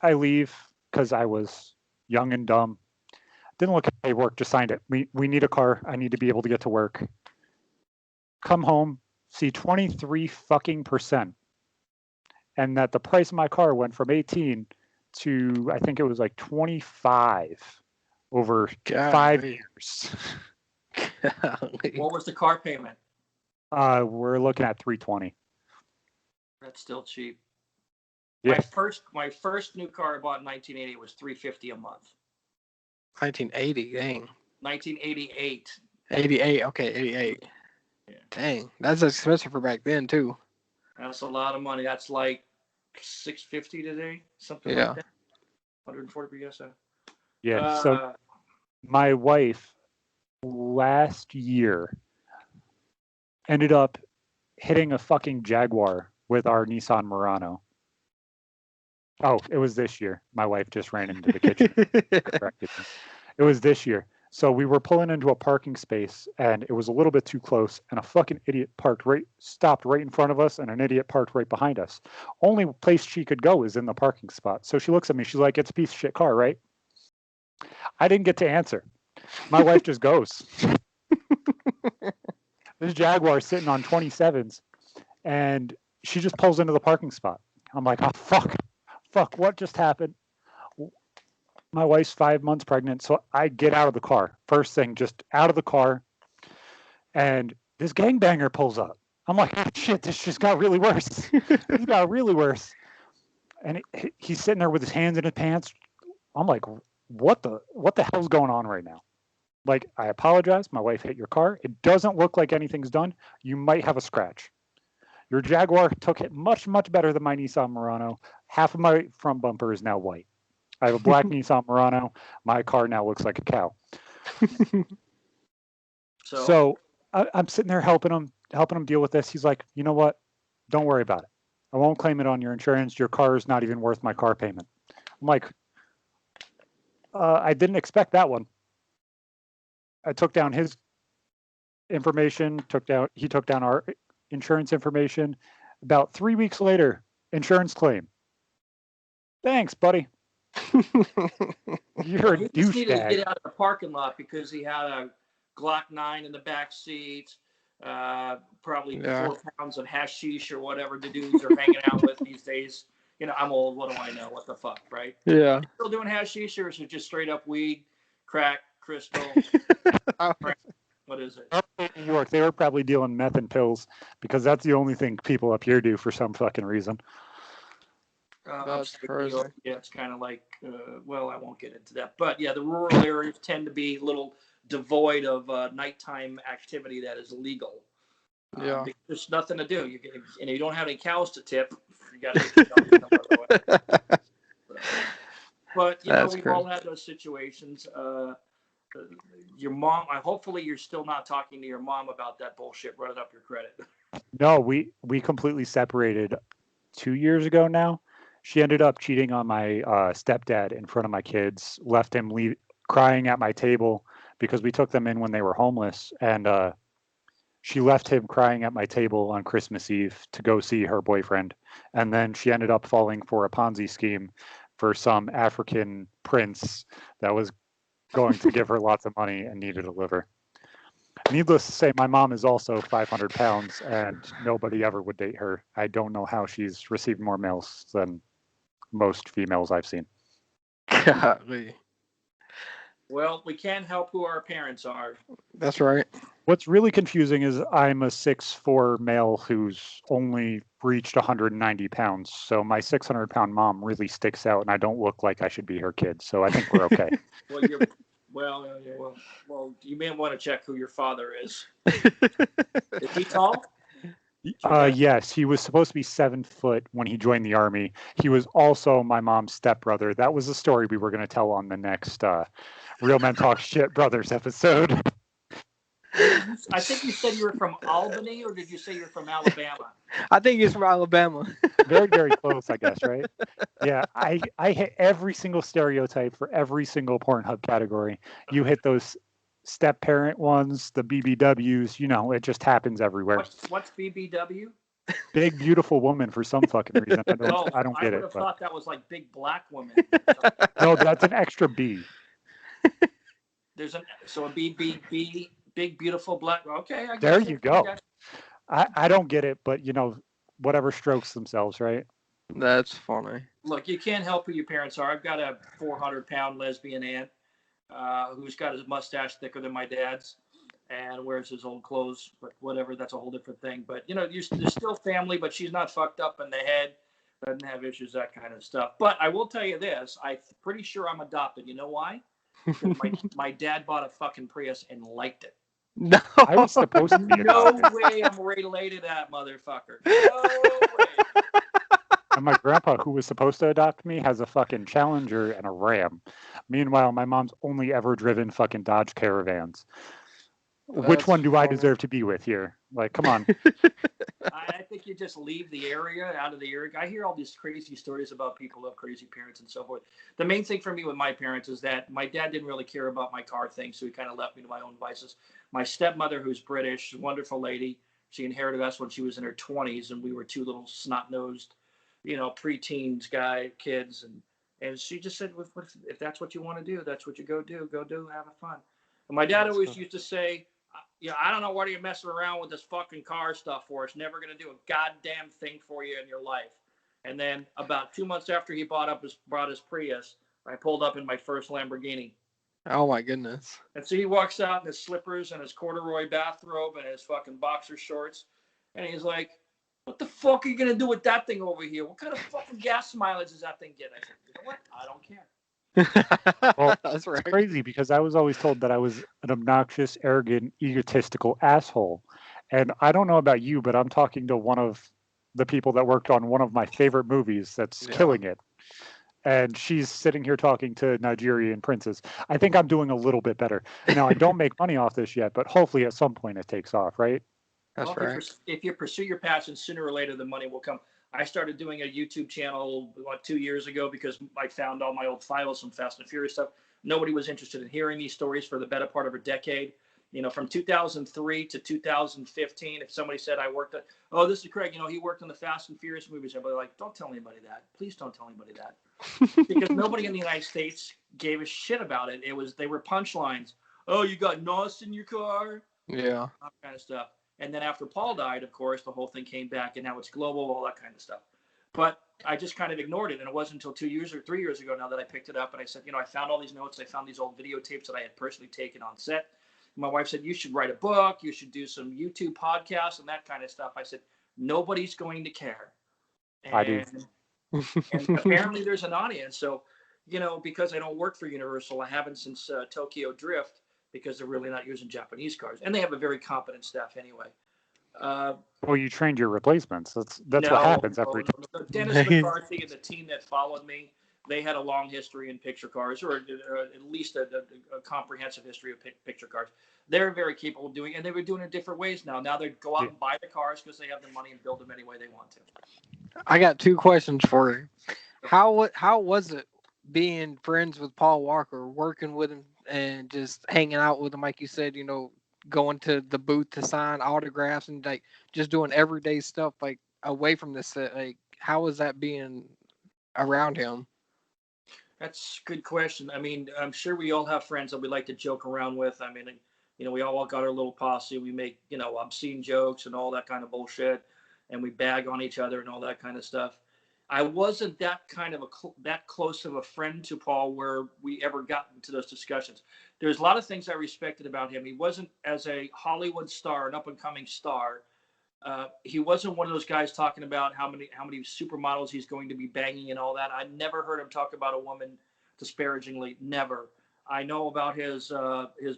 I leave because I was young and dumb. Didn't look at paperwork, just signed it. We need a car. I need to be able to get to work. Come home, see 23 fucking %. And that the price of my car went from 18 to, I think it was like 25 over 5 years. What was the car payment? We're looking at 320. That's still cheap. Yeah. My first new car I bought in 1980 was $350 a month. 1980, dang. 1988. 88, okay, 88. Yeah. Dang, that's expensive for back then too. That's a lot of money. That's like $650 today, something Yeah. like that. 140 per yes. Yeah. So my wife last year ended up hitting a fucking Jaguar with our Nissan Murano. Oh, it was this year. My wife just ran into the kitchen. Corrected me. It was this year. So we were pulling into a parking space, and it was a little bit too close, and a fucking idiot stopped right in front of us, and an idiot parked right behind us. Only place she could go is in the parking spot. So she looks at me. She's like, "It's a piece of shit car, right?" I didn't get to answer. My wife just goes. This Jaguar is sitting on 27s, and she just pulls into the parking spot. I'm like, "Oh, fuck, what just happened?" My wife's 5 months pregnant, so I get out of the car. First thing, just out of the car, and this gangbanger pulls up. I'm like, shit, this just got really worse. It got really worse. And he's sitting there with his hands in his pants. I'm like, what the hell's going on right now? Like, I apologize. My wife hit your car. It doesn't look like anything's done. You might have a scratch. Your Jaguar took it much, much better than my Nissan Murano. Half of my front bumper is now white. I have a black Nissan Murano. My car now looks like a cow. So I'm sitting there helping him deal with this. He's like, "You know what? Don't worry about it. I won't claim it on your insurance. Your car is not even worth my car payment." I'm like, I didn't expect that one. I took down his information. He took down our insurance information. About 3 weeks later, insurance claim. Thanks, buddy. You're a He just needed to douchebag. get out of the parking lot because he had a Glock 9 in the back seat, probably 4 pounds of hashish or whatever the dudes are hanging out with these days. You know, I'm old. What do I know? What the fuck, right? Yeah. Still doing hashish, or is it just straight up weed, crack, crystal? What is it? Up in New York, they were probably dealing meth and pills because that's the only thing people up here do for some fucking reason. That's crazy. Yeah, it's kind of like, well, I won't get into that. But yeah, the rural areas tend to be a little devoid of nighttime activity that is legal. Yeah. There's nothing to do. And you don't have any cows to tip. You got to. But you know, we've all had those situations. Your mom. Hopefully, you're still not talking to your mom about that bullshit running up your credit. No, we completely separated 2 years ago now. She ended up cheating on my stepdad in front of my kids, left him crying at my table because we took them in when they were homeless. And she left him crying at my table on Christmas Eve to go see her boyfriend. And then she ended up falling for a Ponzi scheme for some African prince that was going to give her lots of money and needed a liver. Needless to say, my mom is also 500 pounds and nobody ever would date her. I don't know how she's received more males than most females I've seen. Golly. Well, we can't help who our parents are. That's right. What's really confusing is I'm a 6'4" male who's only reached 190 pounds. So my 600-pound mom really sticks out, and I don't look like I should be her kid. So I think we're okay. Well, you may want to check who your father is. Is he tall? Yes, he was supposed to be 7 foot when he joined the Army. He was also my mom's stepbrother. That was the story we were going to tell on the next Real Men Talk Shit Brothers episode. I think you said you were from Albany, or did you say you're from Alabama? I think he's from Alabama. Very, very close, I guess, right? Yeah, I hit every single stereotype for every single Pornhub category. You hit those step parent ones, the BBWs. You know, it just happens everywhere. What's BBW? Big beautiful woman for some fucking reason. I don't get I would it. have But thought that was like big black woman. no, that's an extra B. There's a BBB, big beautiful black. Okay, I There guess you go. I don't get it, but you know, whatever strokes themselves, right? That's funny. Look, you can't help who your parents are. I've got a 400-pound lesbian aunt who's got his mustache thicker than my dad's and wears his old clothes, but whatever, that's a whole different thing. But, you know, there's still family, but she's not fucked up in the head, doesn't have issues, that kind of stuff. But I will tell you this, I'm pretty sure I'm adopted. You know why? Because my dad bought a fucking Prius and liked it. No, I was supposed to be No adopted. way I'm related to that motherfucker. No way. And my grandpa, who was supposed to adopt me, has a fucking Challenger and a Ram. Meanwhile, my mom's only ever driven fucking Dodge Caravans. Which one do I deserve to be with here? Like, come on. I think you just leave the area, out of the area. I hear all these crazy stories about people who have crazy parents and so forth. The main thing for me with my parents is that my dad didn't really care about my car thing, so he kind of left me to my own vices. My stepmother, who's British, wonderful lady, she inherited us when she was in her 20s, and we were two little snot-nosed, you know, preteens kids, and she just said, if that's what you want to do, that's what you go do, have fun. And my dad always used to say, yeah, I don't know what you're messing around with this fucking car stuff for. It's never going to do a goddamn thing for you in your life. And then about 2 months after he brought his Prius, I pulled up in my first Lamborghini. Oh my goodness. And so he walks out in his slippers and his corduroy bathrobe and his fucking boxer shorts. And he's like, what the fuck are you going to do with that thing over here? What kind of fucking gas mileage does that thing get? I said, you know what? I don't care. Well, that's right. It's crazy because I was always told that I was an obnoxious, arrogant, egotistical asshole. And I don't know about you, but I'm talking to one of the people that worked on one of my favorite movies that's killing it. And she's sitting here talking to Nigerian princes. I think I'm doing a little bit better. Now, I don't make money off this yet, but hopefully at some point it takes off, right? That's right. If you pursue your passion, sooner or later the money will come. I started doing a YouTube channel 2 years ago because I found all my old files from Fast and Furious stuff. Nobody was interested in hearing these stories for the better part of a decade. You know, from 2003 to 2015, if somebody said I worked at, oh, this is Craig, you know, he worked on the Fast and Furious movies. I'd be like, don't tell anybody that. Please don't tell anybody that. Because nobody in the United States gave a shit about it. They were punchlines. Oh, you got NOS in your car? Yeah. That kind of stuff. And then after Paul died, of course, the whole thing came back, and now it's global, all that kind of stuff. But I just kind of ignored it, and it wasn't until 2 years or 3 years ago now that I picked it up, and I said, you know, I found all these notes. I found these old videotapes that I had personally taken on set. My wife said, you should write a book. You should do some YouTube podcasts and that kind of stuff. I said, nobody's going to care. And, I do. And apparently there's an audience. So, you know, because I don't work for Universal, I haven't since Tokyo Drift, because they're really not using Japanese cars. And they have a very competent staff anyway. Well, you trained your replacements. That's what happens every time. No. Dennis McCarthy and the team that followed me, they had a long history in picture cars, or at least a comprehensive history of picture cars. They're very capable of doing it, and they were doing it different ways now. Now they go out and buy the cars because they have the money and build them any way they want to. I got 2 questions for you. How was it being friends with Paul Walker, working with him and just hanging out with him, like you said, you know, going to the booth to sign autographs and like just doing everyday stuff like away from the set? Like, how was that being around him? That's a good question. I mean, I'm sure we all have friends that we like to joke around with. I mean, you know, we all got our little posse. We make, you know, obscene jokes and all that kind of bullshit, and we bag on each other and all that kind of stuff. I wasn't that kind of that close of a friend to Paul where we ever got into those discussions. There's a lot of things I respected about him. He wasn't, as a Hollywood star, an up-and-coming star, he wasn't one of those guys talking about how many supermodels he's going to be banging and all that. I never heard him talk about a woman disparagingly. Never. I know about his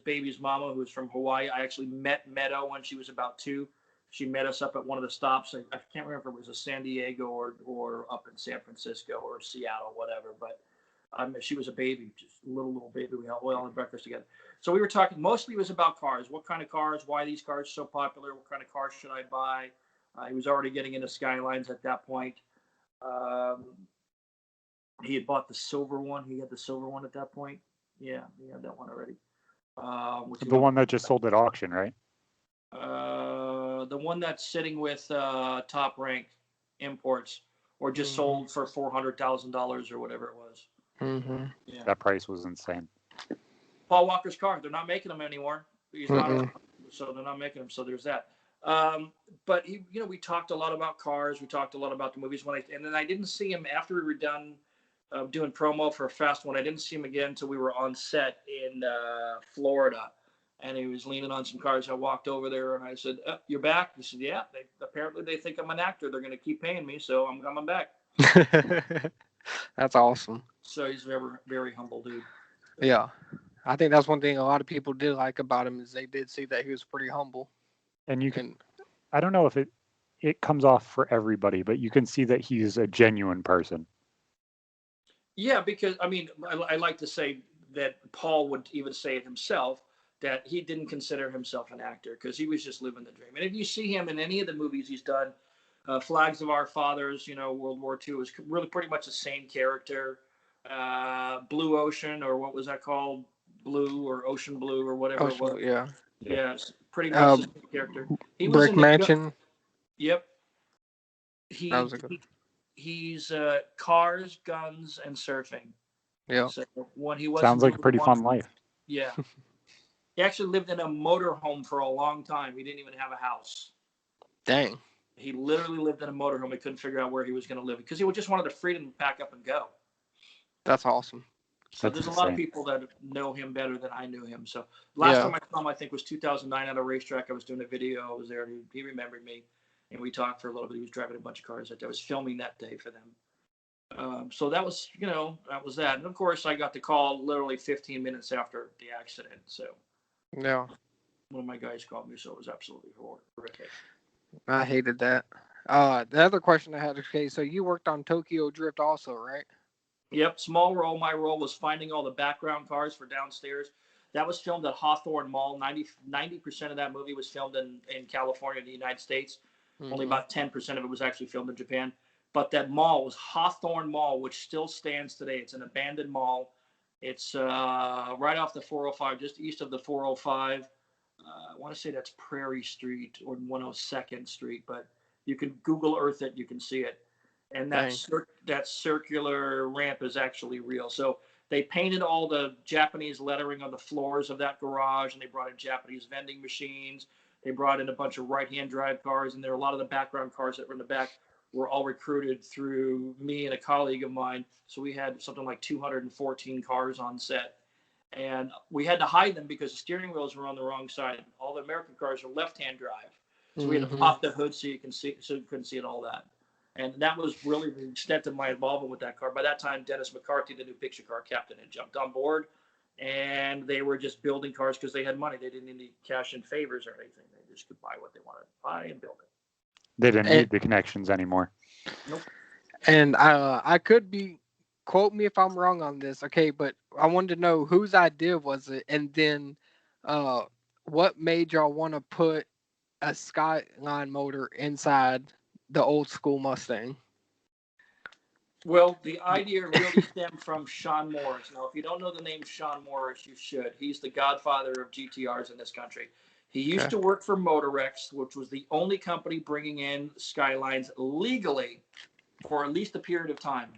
baby's mama, who's from Hawaii. I actually met Meadow when she was about 2. She met us up at one of the stops. I can't remember if it was a San Diego or up in San Francisco or Seattle, whatever. But she was a baby, just a little baby. We all had breakfast together. So we were talking, mostly it was about cars. What kind of cars? Why these cars are so popular? What kind of cars should I buy? He was already getting into Skylines at that point. He had bought the silver one. He had the silver one at that point. Yeah, he had that one already. The one that just sold at auction, right? The one that's sitting with Top Rank Imports, or just sold for $400,000 or whatever it was. Mm-hmm. Yeah. That price was insane. Paul Walker's car. They're not making them anymore. He's not around, so they're not making them. So there's that. But he, we talked a lot about cars. We talked a lot about the movies and then I didn't see him after we were done doing promo for a Fast One. I didn't see him again until we were on set in Florida, and he was leaning on some cars. I walked over there and I said, "You're back?" He said, "Yeah." Apparently they think I'm an actor. They're going to keep paying me, so I'm coming back. That's awesome. So he's a very, very humble dude. Yeah. I think that's one thing a lot of people did like about him is they did see that he was pretty humble. And I don't know if it comes off for everybody, but you can see that he's a genuine person. Yeah, because I like to say that Paul would even say it himself, that he didn't consider himself an actor because he was just living the dream. And if you see him in any of the movies he's done, Flags of Our Fathers, World War II is really pretty much the same character. Blue Ocean, or what was that called? Blue or Ocean Blue or whatever it was. Yeah. Yeah, it's pretty much the same character. He was Brick in Mansion. Yep. That was a good. He's cars, guns, and surfing. Yeah. So when he was Sounds like a pretty fun life. Yeah. He actually lived in a motorhome for a long time. He didn't even have a house. Dang. He literally lived in a motorhome. He couldn't figure out where he was going to live because he just wanted the freedom to pack up and go. That's awesome. So there's a lot of people that know him better than I knew him. So last time I saw him, I think, was 2009 at a racetrack. I was doing a video. I was there. And he remembered me, and we talked for a little bit. He was driving a bunch of cars that day. I was filming that day for them. So that was, that was that. And of course, I got the call literally 15 minutes after the accident. So yeah, one of my guys called me. So it was absolutely horrific. I hated that. The other question I had, okay, so you worked on Tokyo Drift also, right? Yep, small role. My role was finding all the background cars for downstairs. That was filmed at Hawthorne Mall. 90% of that movie was filmed in California, in the United States. Only about 10% of it was actually filmed in Japan. But that mall was Hawthorne Mall, which still stands today. It's an abandoned mall. It's right off the 405, just east of the 405. I want to say that's Prairie Street or 102nd Street, but you can Google Earth it. You can see it. And that circular ramp is actually real. So they painted all the Japanese lettering on the floors of that garage, and they brought in Japanese vending machines. They brought in a bunch of right-hand drive cars, and there are a lot of the background cars that were in the back were all recruited through me and a colleague of mine. So we had something like 214 cars on set. And we had to hide them because the steering wheels were on the wrong side. All the American cars are left-hand drive. So we had to pop the hood so you couldn't see it, all that. And that was really the extent of my involvement with that car. By that time, Dennis McCarthy, the new picture car captain, had jumped on board. And they were just building cars because they had money. They didn't need any cash in favors or anything. They just could buy what they wanted to buy and build it. They didn't need the connections anymore. Nope. And I could be, quote me if I'm wrong on this, okay, but I wanted to know whose idea was it, and then what made y'all want to put a Skyline motor inside the old school Mustang? Well, the idea really stemmed from Sean Morris. Now, if you don't know the name Sean Morris, you should. He's the godfather of GTRs in this country. He used to work for Motorex, which was the only company bringing in Skylines legally for at least a period of time.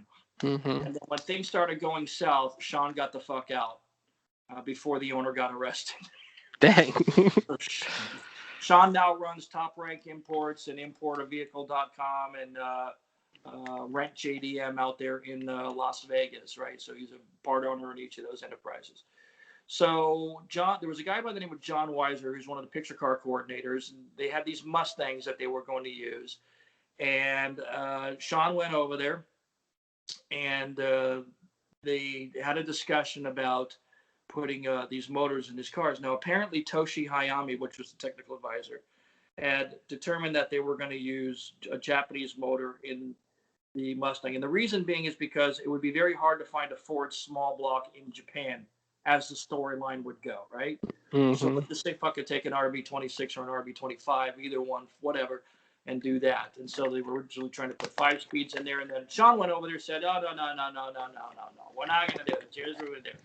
And then when things started going south, Sean got the fuck out before the owner got arrested. Dang. Sean now runs Top Rank Imports and importavehicle.com and Rent JDM out there in Las Vegas, right? So he's a part owner in each of those enterprises. So there was a guy by the name of John Weiser, who's one of the picture car coordinators. And they had these Mustangs that they were going to use. And Sean went over there and they had a discussion about putting these motors in his cars. Now, apparently Toshi Hayami, which was the technical advisor, had determined that they were going to use a Japanese motor in the Mustang. And the reason being is because it would be very hard to find a Ford small block in Japan, as the storyline would go, right? So let's just say fucking take an RB26 or an RB25, either one, whatever, and do that. And so they were originally trying to put 5 speeds in there. And then Sean went over there and said, oh, no. We're not going to do it. Here's what we're going to do.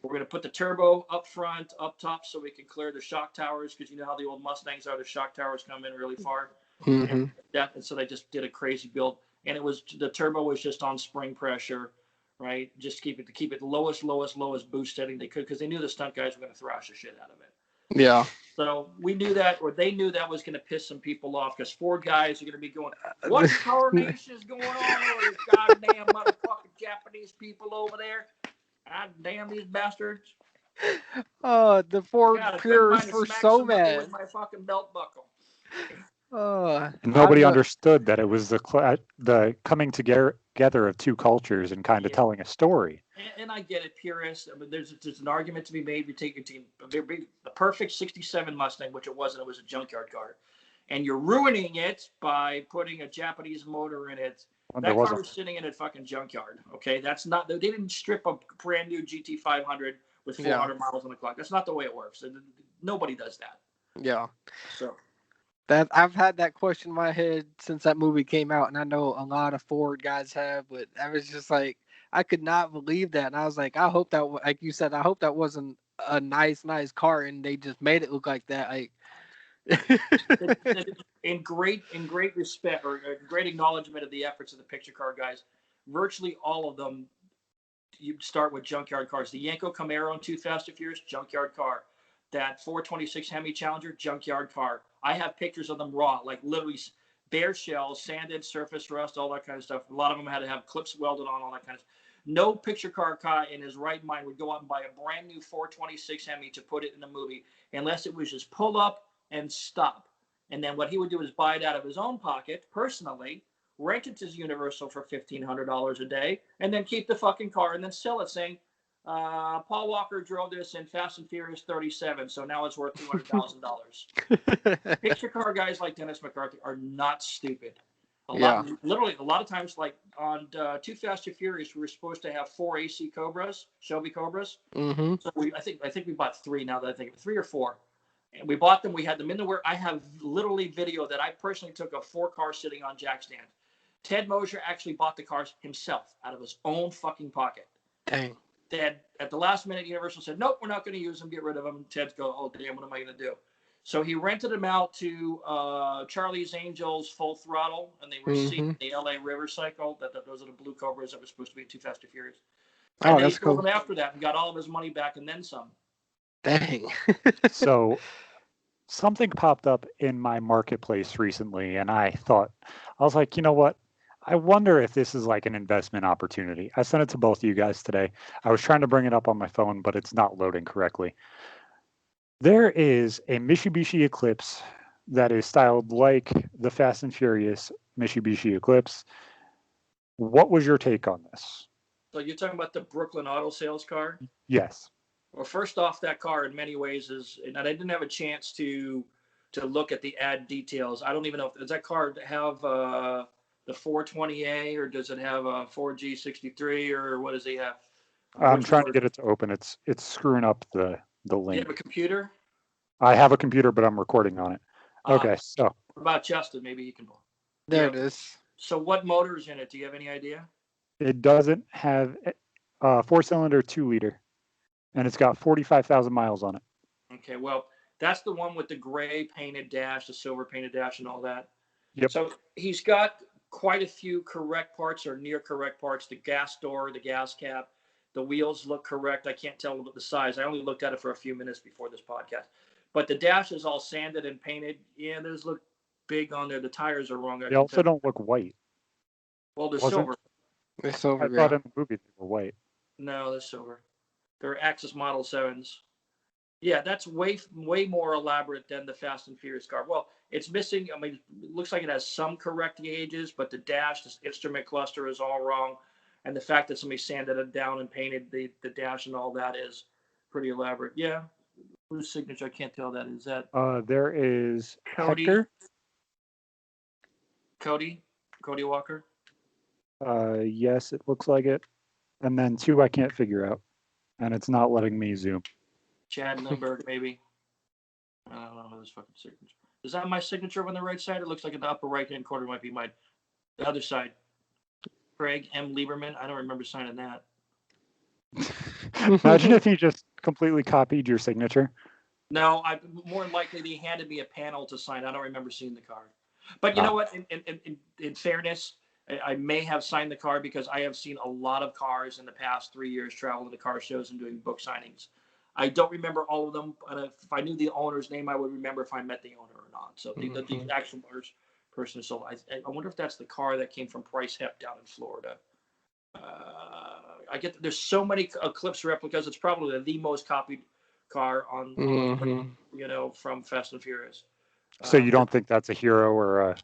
We're going to put the turbo up front, up top, so we can clear the shock towers, because you know how the old Mustangs are. The shock towers come in really far. Mm-hmm. And so they just did a crazy build. And it was, the turbo was just on spring pressure, right? Just keep it lowest boost setting they could, because they knew the stunt guys were going to thrash the shit out of it. Yeah. So we knew that, or they knew that was going to piss some people off, because Ford guys are going to be going, what tarnation is going on over these goddamn motherfucking Japanese people over there? God damn these bastards. Oh, the Ford God, purists were so mad. With my fucking belt buckle. Nobody understood that it was the coming together of two cultures and kind of telling a story. And I get it, purists. I mean, there's an argument to be made. We take the perfect '67 Mustang, which it wasn't. It was a junkyard car, and you're ruining it by putting a Japanese motor in it. That car was sitting in a fucking junkyard. Okay, that's not. They didn't strip a brand new GT500 with 400 miles on the clock. That's not the way it works. Nobody does that. Yeah. So. That I've had that question in my head since that movie came out, and I know a lot of Ford guys have, but I was just like, I could not believe that, and I was like, I hope that, like you said, I hope that wasn't a nice car, and they just made it look like that. Like, in great respect, or great acknowledgement of the efforts of the picture car guys, virtually all of them, you start with junkyard cars. The Yanko Camaro in Too Fast and Furious, junkyard car. That 426 Hemi Challenger, junkyard car. I have pictures of them raw, like literally bare shells, sanded, surface rust, all that kind of stuff. A lot of them had to have clips welded on, all that kind of stuff. No picture car guy in his right mind would go out and buy a brand new 426 Hemi to put it in the movie, unless it was just pull up and stop. And then what he would do is buy it out of his own pocket, personally, rent it to Universal for $1,500 a day, and then keep the fucking car and then sell it, saying, Paul Walker drove this in Fast and Furious 37, so now it's worth $200,000. Picture car guys like Dennis McCarthy are not stupid. Literally, a lot of times, like on Too Fast and Furious, we were supposed to have 4 AC Cobras, Shelby Cobras. Mm-hmm. So I think we bought 3 now that I think of it, 3 or 4. And we bought them. We had them in the work. I have literally video that I personally took of 4 cars sitting on jack stand. Ted Mosher actually bought the cars himself out of his own fucking pocket. Dang. Ted, at the last minute, Universal said, nope, we're not going to use them. Get rid of them. Ted's go, oh, damn, what am I going to do? So he rented them out to Charlie's Angels Full Throttle, and they were seeing the LA River Cycle. Those are the blue Cobras that were supposed to be in Too Fast and Furious. And then he sold them after that and got all of his money back and then some. Dang. So something popped up in my marketplace recently, and I was like, you know what? I wonder if this is like an investment opportunity. I sent it to both of you guys today. I was trying to bring it up on my phone, but it's not loading correctly. There is a Mitsubishi Eclipse that is styled like the Fast and Furious Mitsubishi Eclipse. What was your take on this? So you're talking about the Brooklyn auto sales car? Yes. Well, first off, that car in many ways is, and I didn't have a chance to look at the ad details. I don't even know, does that car have the 420A, or does it have a 4G63, or what does he have? I'm trying to get it to open. It's screwing up the link. You have a computer? I have a computer, but I'm recording on it. Okay, so. What about Justin? Maybe you can. There it is. So what motor is in it? Do you have any idea? It doesn't have a 4-cylinder 2-liter, and it's got 45,000 miles on it. Okay, well, that's the one with the gray painted dash, the silver painted dash, and all that. Yep. So he's got quite a few correct parts or near correct parts. The gas door, the gas cap, the wheels look correct. I can't tell the size. I only looked at it for a few minutes before this podcast. But the dash is all sanded and painted. Yeah, those look big on there. The tires are wrong. They also don't look white. Well, they're silver. They're silver. I thought in the movie they were white. No, they're silver. They're Axis Model 7s. Yeah, that's way more elaborate than the Fast and Furious car. Well, it's missing. I mean, it looks like it has some correct gauges, but the dash, this instrument cluster is all wrong. And the fact that somebody sanded it down and painted the dash and all that is pretty elaborate. Yeah. Whose signature? I can't tell that. Is that? There is Cody. Hector. Cody Walker. Yes, it looks like it. And then 2 I can't figure out. And it's not letting me zoom. Chad Lindbergh, maybe. I don't know this fucking signature. Is that my signature on the right side? It looks like in the upper right-hand corner might be mine. The other side. Craig M. Lieberman. I don't remember signing that. Imagine if he just completely copied your signature. No, more than likely they handed me a panel to sign. I don't remember seeing the card. But you know what? In fairness, I may have signed the card because I have seen a lot of cars in the past 3 years traveling to car shows and doing book signings. I don't remember all of them. And if I knew the owner's name, I would remember if I met the owner or not. So the actual person. So I wonder if that's the car that came from Price Hep down in Florida. There's so many Eclipse replicas. It's probably the most copied car on from Fast and Furious. So you don't think that's a hero or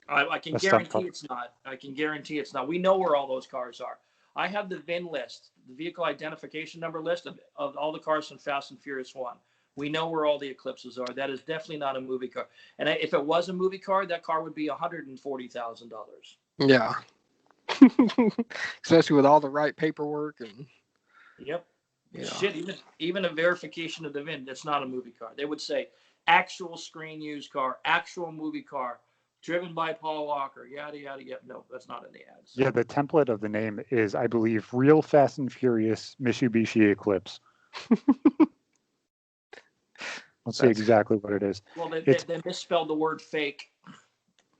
I can guarantee it's not. I can guarantee it's not. We know where all those cars are. I have the VIN list, the vehicle identification number list of all the cars from Fast and Furious 1. We know where all the Eclipses are. That is definitely not a movie car. And if it was a movie car, that car would be $140,000. Yeah. Especially with all the right paperwork and. Yep. Yeah. Shit, even a verification of the VIN, that's not a movie car. They would say actual screen used car, actual movie car, driven by Paul Walker, yada, yada, yada. No, that's not in the ads. Yeah, the template of the name is, I believe, Real Fast and Furious Mitsubishi Eclipse. Let's see exactly what it is. Well, they misspelled the word fake.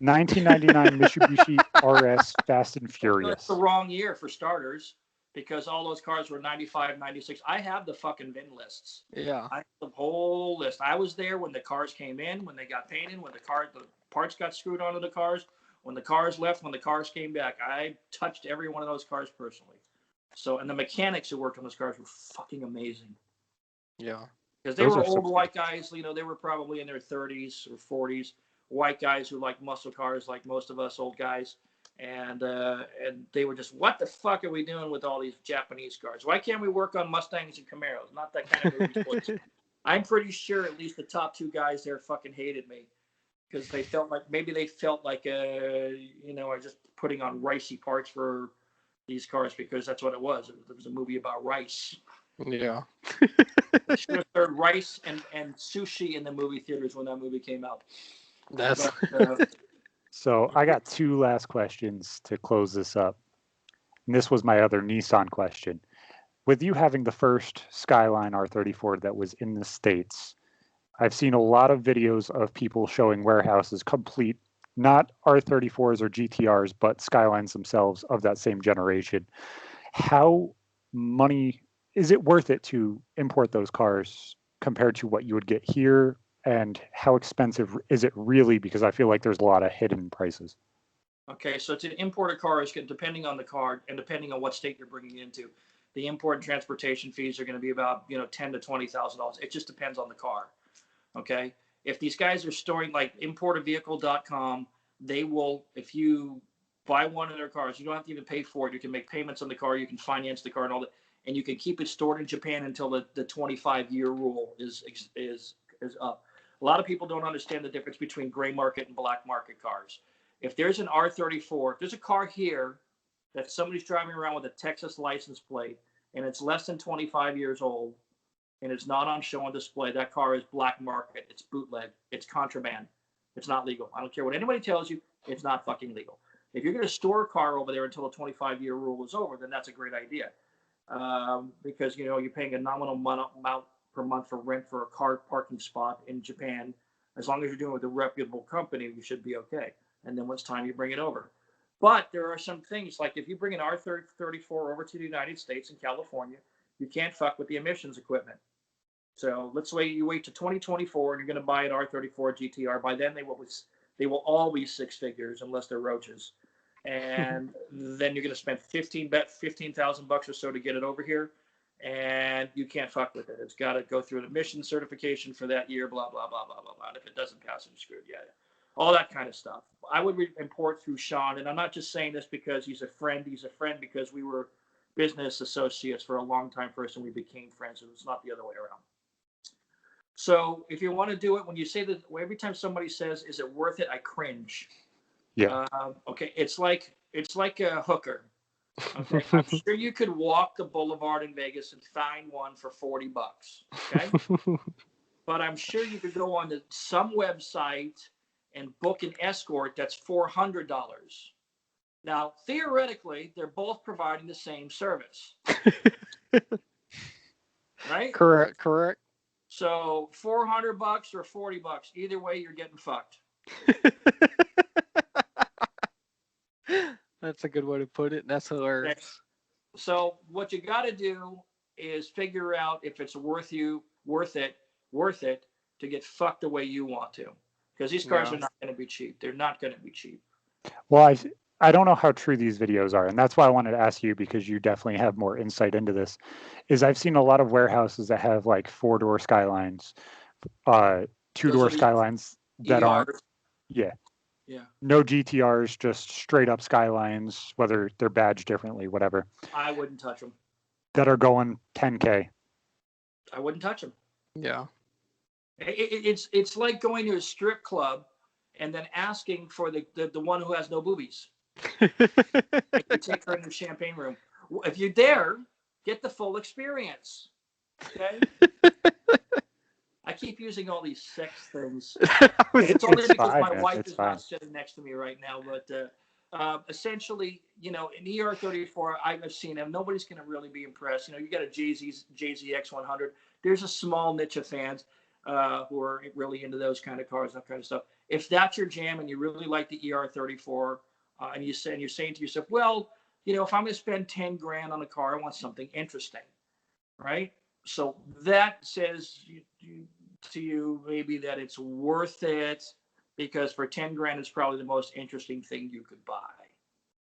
1999 Mitsubishi RS Fast and Furious. That's the wrong year for starters, because all those cars were 95, 96. I have the fucking VIN lists. Yeah. I have the whole list. I was there when the cars came in, when they got painted, when the parts got screwed onto the cars, when the cars left, when the cars came back. I touched every one of those cars personally. So, and the mechanics who worked on those cars were fucking amazing. Yeah. Because they were old white guys, they were probably in their 30s or 40s, white guys who like muscle cars like most of us old guys. And they were just, what the fuck are we doing with all these Japanese cars? Why can't we work on Mustangs and Camaros? Not that kind of movie sports. I'm pretty sure at least the top two guys there fucking hated me because they felt like I just putting on ricey parts for these cars because that's what it was. It was a movie about rice. Yeah. They should have served rice and sushi in the movie theaters when that movie came out. That's. So I got two last questions to close this up. And this was my other Nissan question. With you having the first Skyline R34 that was in the States, I've seen a lot of videos of people showing warehouses complete, not R34s or GTRs, but Skylines themselves of that same generation. Is it worth it to import those cars compared to what you would get here? And how expensive is it really? Because I feel like there's a lot of hidden prices. Okay, so to import a car, depending on the car and depending on what state you're bringing it into, the import and transportation fees are going to be about $10,000 to $20,000. It just depends on the car. Okay, if these guys are storing like importavehicle.com, they will. If you buy one of their cars, you don't have to even pay for it. You can make payments on the car, you can finance the car, and all that, and you can keep it stored in Japan until the 25-year rule is up. A lot of people don't understand the difference between gray market and black market cars. If there's an R34, if there's a car here that somebody's driving around with a Texas license plate and it's less than 25 years old and it's not on show and display, that car is black market. It's bootleg. It's contraband. It's not legal. I don't care what anybody tells you. It's not fucking legal. If you're going to store a car over there until the 25-year rule is over, then that's a great idea. Because, you're paying a nominal amount per month for rent for a car parking spot in Japan. As long as you're doing it with a reputable company, you should be okay. And then when it's time, you bring it over. But there are some things, like if you bring an R34 over to the United States and California, you can't fuck with the emissions equipment. So let's say you wait to 2024 and you're going to buy an R34 GTR. By then, they will all be six figures unless they're roaches. And then you're going to spend $15,000 or so to get it over here. And you can't fuck with it. It's got to go through an emissions certification for that year, blah, blah, blah, blah, blah, blah. And if it doesn't pass, it's screwed. Yeah. All that kind of stuff. I would import through Sean, and I'm not just saying this because he's a friend. He's a friend because we were business associates for a long time first, and we became friends. It was not the other way around. So if you want to do it, when you say that, every time somebody says, "Is it worth it?" I cringe. Yeah. Okay. It's like a hooker. Okay. I'm sure you could walk the boulevard in Vegas and find one for $40. Okay. But I'm sure you could go on to some website and book an escort that's $400. Now, theoretically, they're both providing the same service. right? Correct. So $400 or $40, either way, you're getting fucked. That's a good way to put it. That's hilarious. Okay. So what you got to do is figure out if it's worth it to get fucked the way you want to, because these cars Yeah. are not going to be cheap. They're not going to be cheap. Well, I don't know how true these videos are, and that's why I wanted to ask you, because you definitely have more insight into this. Is I've seen a lot of warehouses that have like 4-door Skylines, Those 2-door are the Skylines that aren't, ERs. yeah, Yeah, no GTRs, just straight up Skylines, whether they're badged differently, whatever, I wouldn't touch them. that are going 10K. I wouldn't touch them. Yeah. It's like going to a strip club and then asking for the one who has no boobies. You take her in the champagne room. If you're there, get the full experience. Okay. I keep using all these sex things. It's only It's because fine, my man. wife It's is fine. not sitting next to me right now. But essentially, an ER34, I've seen them. Nobody's going to really be impressed. You got a JZX100. There's a small niche of fans who are really into those kind of cars, that kind of stuff. If that's your jam and you really like the ER34, and you're saying to yourself, well, if I'm going to spend 10 grand on a car, I want something interesting, right? So that says to you maybe that it's worth it, because for 10 grand, it's probably the most interesting thing you could buy.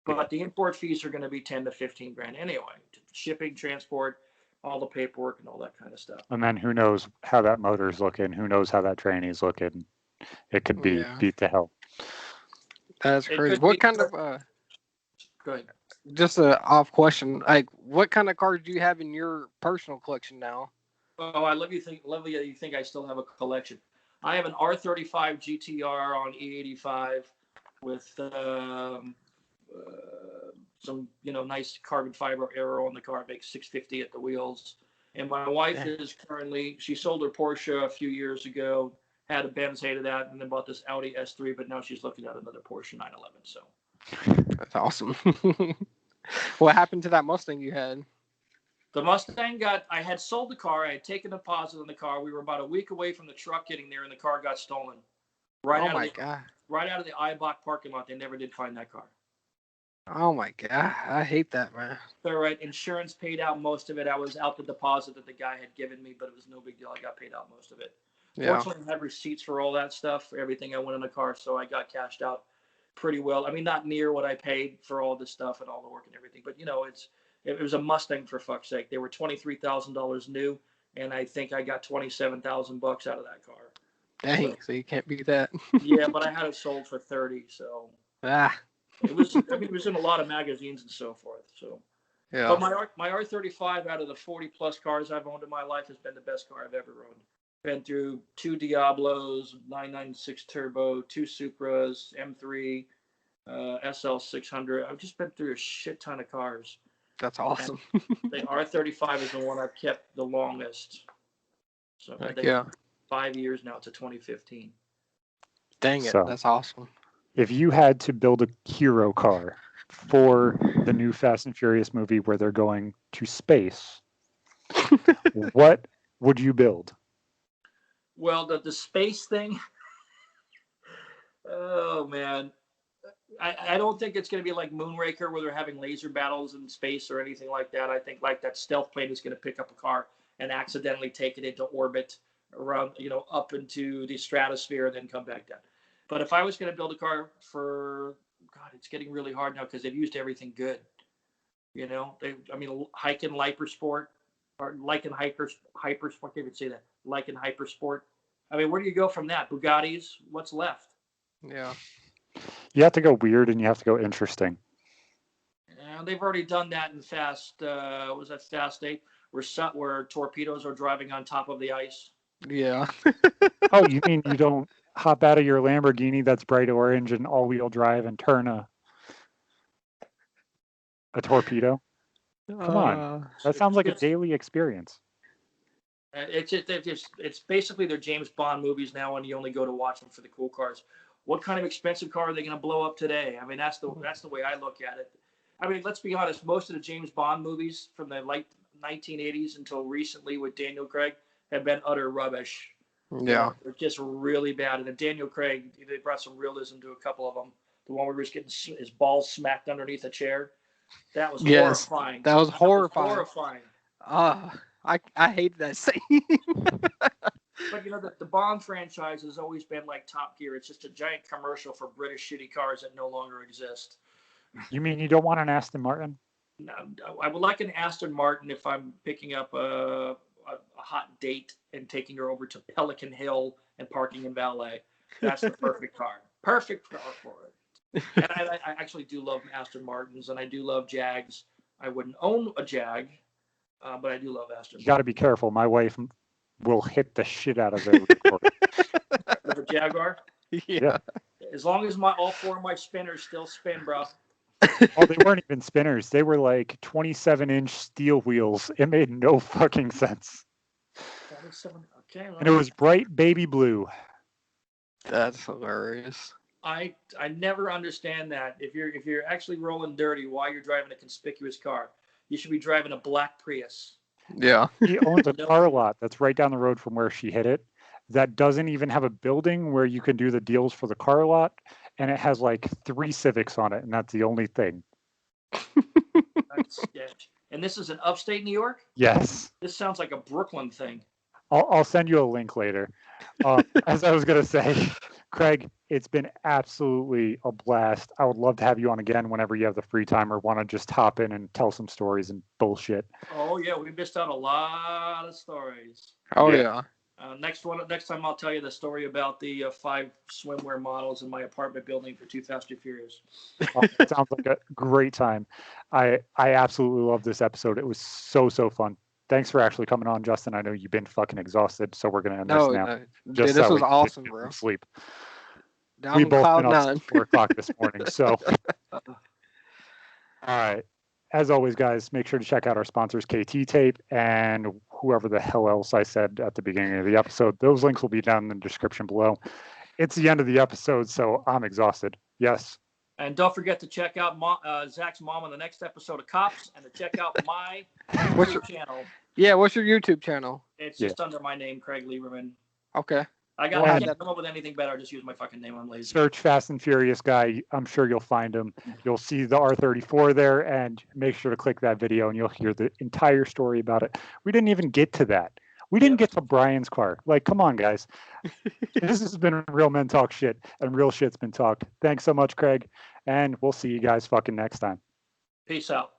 But the import fees are going to be 10 to 15 grand anyway. Shipping, transport, all the paperwork and all that kind of stuff. And then who knows how that motor's looking? Who knows how that tranny's looking? It could be beat to hell. That's crazy. What kind of Go ahead. just a off question, like what kind of cars do you have in your personal collection now? Oh, I love you think I still have a collection. I have an R35 GTR on E85 with some nice carbon fiber aero on the car. It makes 650 at the wheels. And my wife is currently, she sold her Porsche a few years ago, had a Benz, hated that, and then bought this Audi S3, but now she's looking at another Porsche 911. So that's awesome. What happened to that Mustang you had? the Mustang I had sold the car. I had taken a deposit on the car. We were about a week away from the truck getting there, and the car got stolen. Right out of the Eibach parking lot. They never did find that car. Oh my God. I hate that, man. All right. Insurance paid out most of it. I was out the deposit that the guy had given me, but it was no big deal. I got paid out most of it. Yeah. Fortunately, I had receipts for all that stuff, for everything I went in the car, so I got cashed out pretty well. I mean, not near what I paid for all this stuff and all the work and everything, but it was a Mustang, for fuck's sake. They were $23,000 new, and I think I got $27,000 out of that car. Dang, so you can't beat that. Yeah, but I had it sold for 30, so it was in a lot of magazines and so forth. So yeah. But my R35 out of the 40 plus cars I've owned in my life has been the best car I've ever owned. Been through 2 Diablos, 996 Turbo, 2 Supras, M3, SL600. I've just been through a shit ton of cars. That's awesome. The R35 is the one I've kept the longest. So I think 5 years now to 2015. Dang it, So, that's awesome. If you had to build a hero car for the new Fast and Furious movie where they're going to space, what would you build? Well, the space thing, oh man. I don't think it's going to be like Moonraker where they're having laser battles in space or anything like that. I think like that stealth plane is going to pick up a car and accidentally take it into orbit around, up into the stratosphere and then come back down. But if I was going to build a car for, God, it's getting really hard now because they've used everything good. Hyken Hypersport or Lycan Hypersport, I can't even say that. Lycan Hypersport. I mean, where do you go from that? Bugattis, what's left? Yeah. You have to go weird and you have to go interesting. They've already done that in Fast 8, where torpedoes are driving on top of the ice. Yeah. Oh, you mean you don't hop out of your Lamborghini that's bright orange and all-wheel drive and turn a torpedo? Come on. That sounds like a daily experience. It's basically their James Bond movies now, and you only go to watch them for the cool cars. What kind of expensive car are they going to blow up today? I mean, that's the way I look at it. I mean, let's be honest. Most of the James Bond movies from the late 1980s until recently with Daniel Craig have been utter rubbish. Yeah. They're just really bad. And then Daniel Craig, they brought some realism to a couple of them. The one where he was getting his balls smacked underneath a chair. That was Yes, horrifying. that was horrifying. Horrifying. I hate that scene. But the Bond franchise has always been like Top Gear. It's just a giant commercial for British shitty cars that no longer exist. You mean you don't want an Aston Martin? No, I would like an Aston Martin if I'm picking up a hot date and taking her over to Pelican Hill and parking in valet. That's the perfect car. Perfect car for it. And I actually do love Aston Martins, and I do love Jags. I wouldn't own a Jag, but I do love Aston. You got to be careful. My wife will hit the shit out of it. With a Jaguar? Yeah. As long as all four of my spinners still spin, bro. Oh, they weren't even spinners. They were like 27-inch steel wheels. It made no fucking sense. 27. Okay. Well, And it was bright baby blue. That's hilarious. I never understand that. If you're actually rolling dirty while you're driving a conspicuous car, you should be driving a black Prius. Yeah. He owns a car lot that's right down the road from where she hit it. That doesn't even have a building where you can do the deals for the car lot, and it has like 3 Civics on it, and that's the only thing. That's sketch. And this is in upstate New York? Yes. This sounds like a Brooklyn thing. I'll send you a link later. As I was going to say, Craig, it's been absolutely a blast. I would love to have you on again whenever you have the free time or want to just hop in and tell some stories and bullshit. Oh, yeah. We missed out a lot of stories. Oh, Yeah. yeah. Next time I'll tell you the story about the 5 swimwear models in my apartment building for Too Fast, Too Furious. It sounds like a great time. I absolutely love this episode. It was so fun. Thanks for actually coming on, Justin. I know you've been fucking exhausted, so we're going to end this now. Dude, Just this so was we can awesome, get bro. some sleep. Down We on both cloud been up nine. since 4 o'clock this morning. So, all right. As always, guys, make sure to check out our sponsors, KT Tape, and whoever the hell else I said at the beginning of the episode. Those links will be down in the description below. It's the end of the episode, so I'm exhausted. Yes. And don't forget to check out Zach's mom on the next episode of Cops, and to check out my What's your channel. Yeah, what's your YouTube channel? It's just under my name, Craig Lieberman. Okay. I can't come up with anything better. Just use my fucking name. I'm lazy. Search Fast and Furious Guy. I'm sure you'll find him. You'll see the R34 there, and make sure to click that video, and you'll hear the entire story about it. We didn't even get to that. We didn't get to Brian's car. Like, come on, guys. This has been Real Men Talk Shit, and real shit's been talked. Thanks so much, Craig, and we'll see you guys fucking next time. Peace out.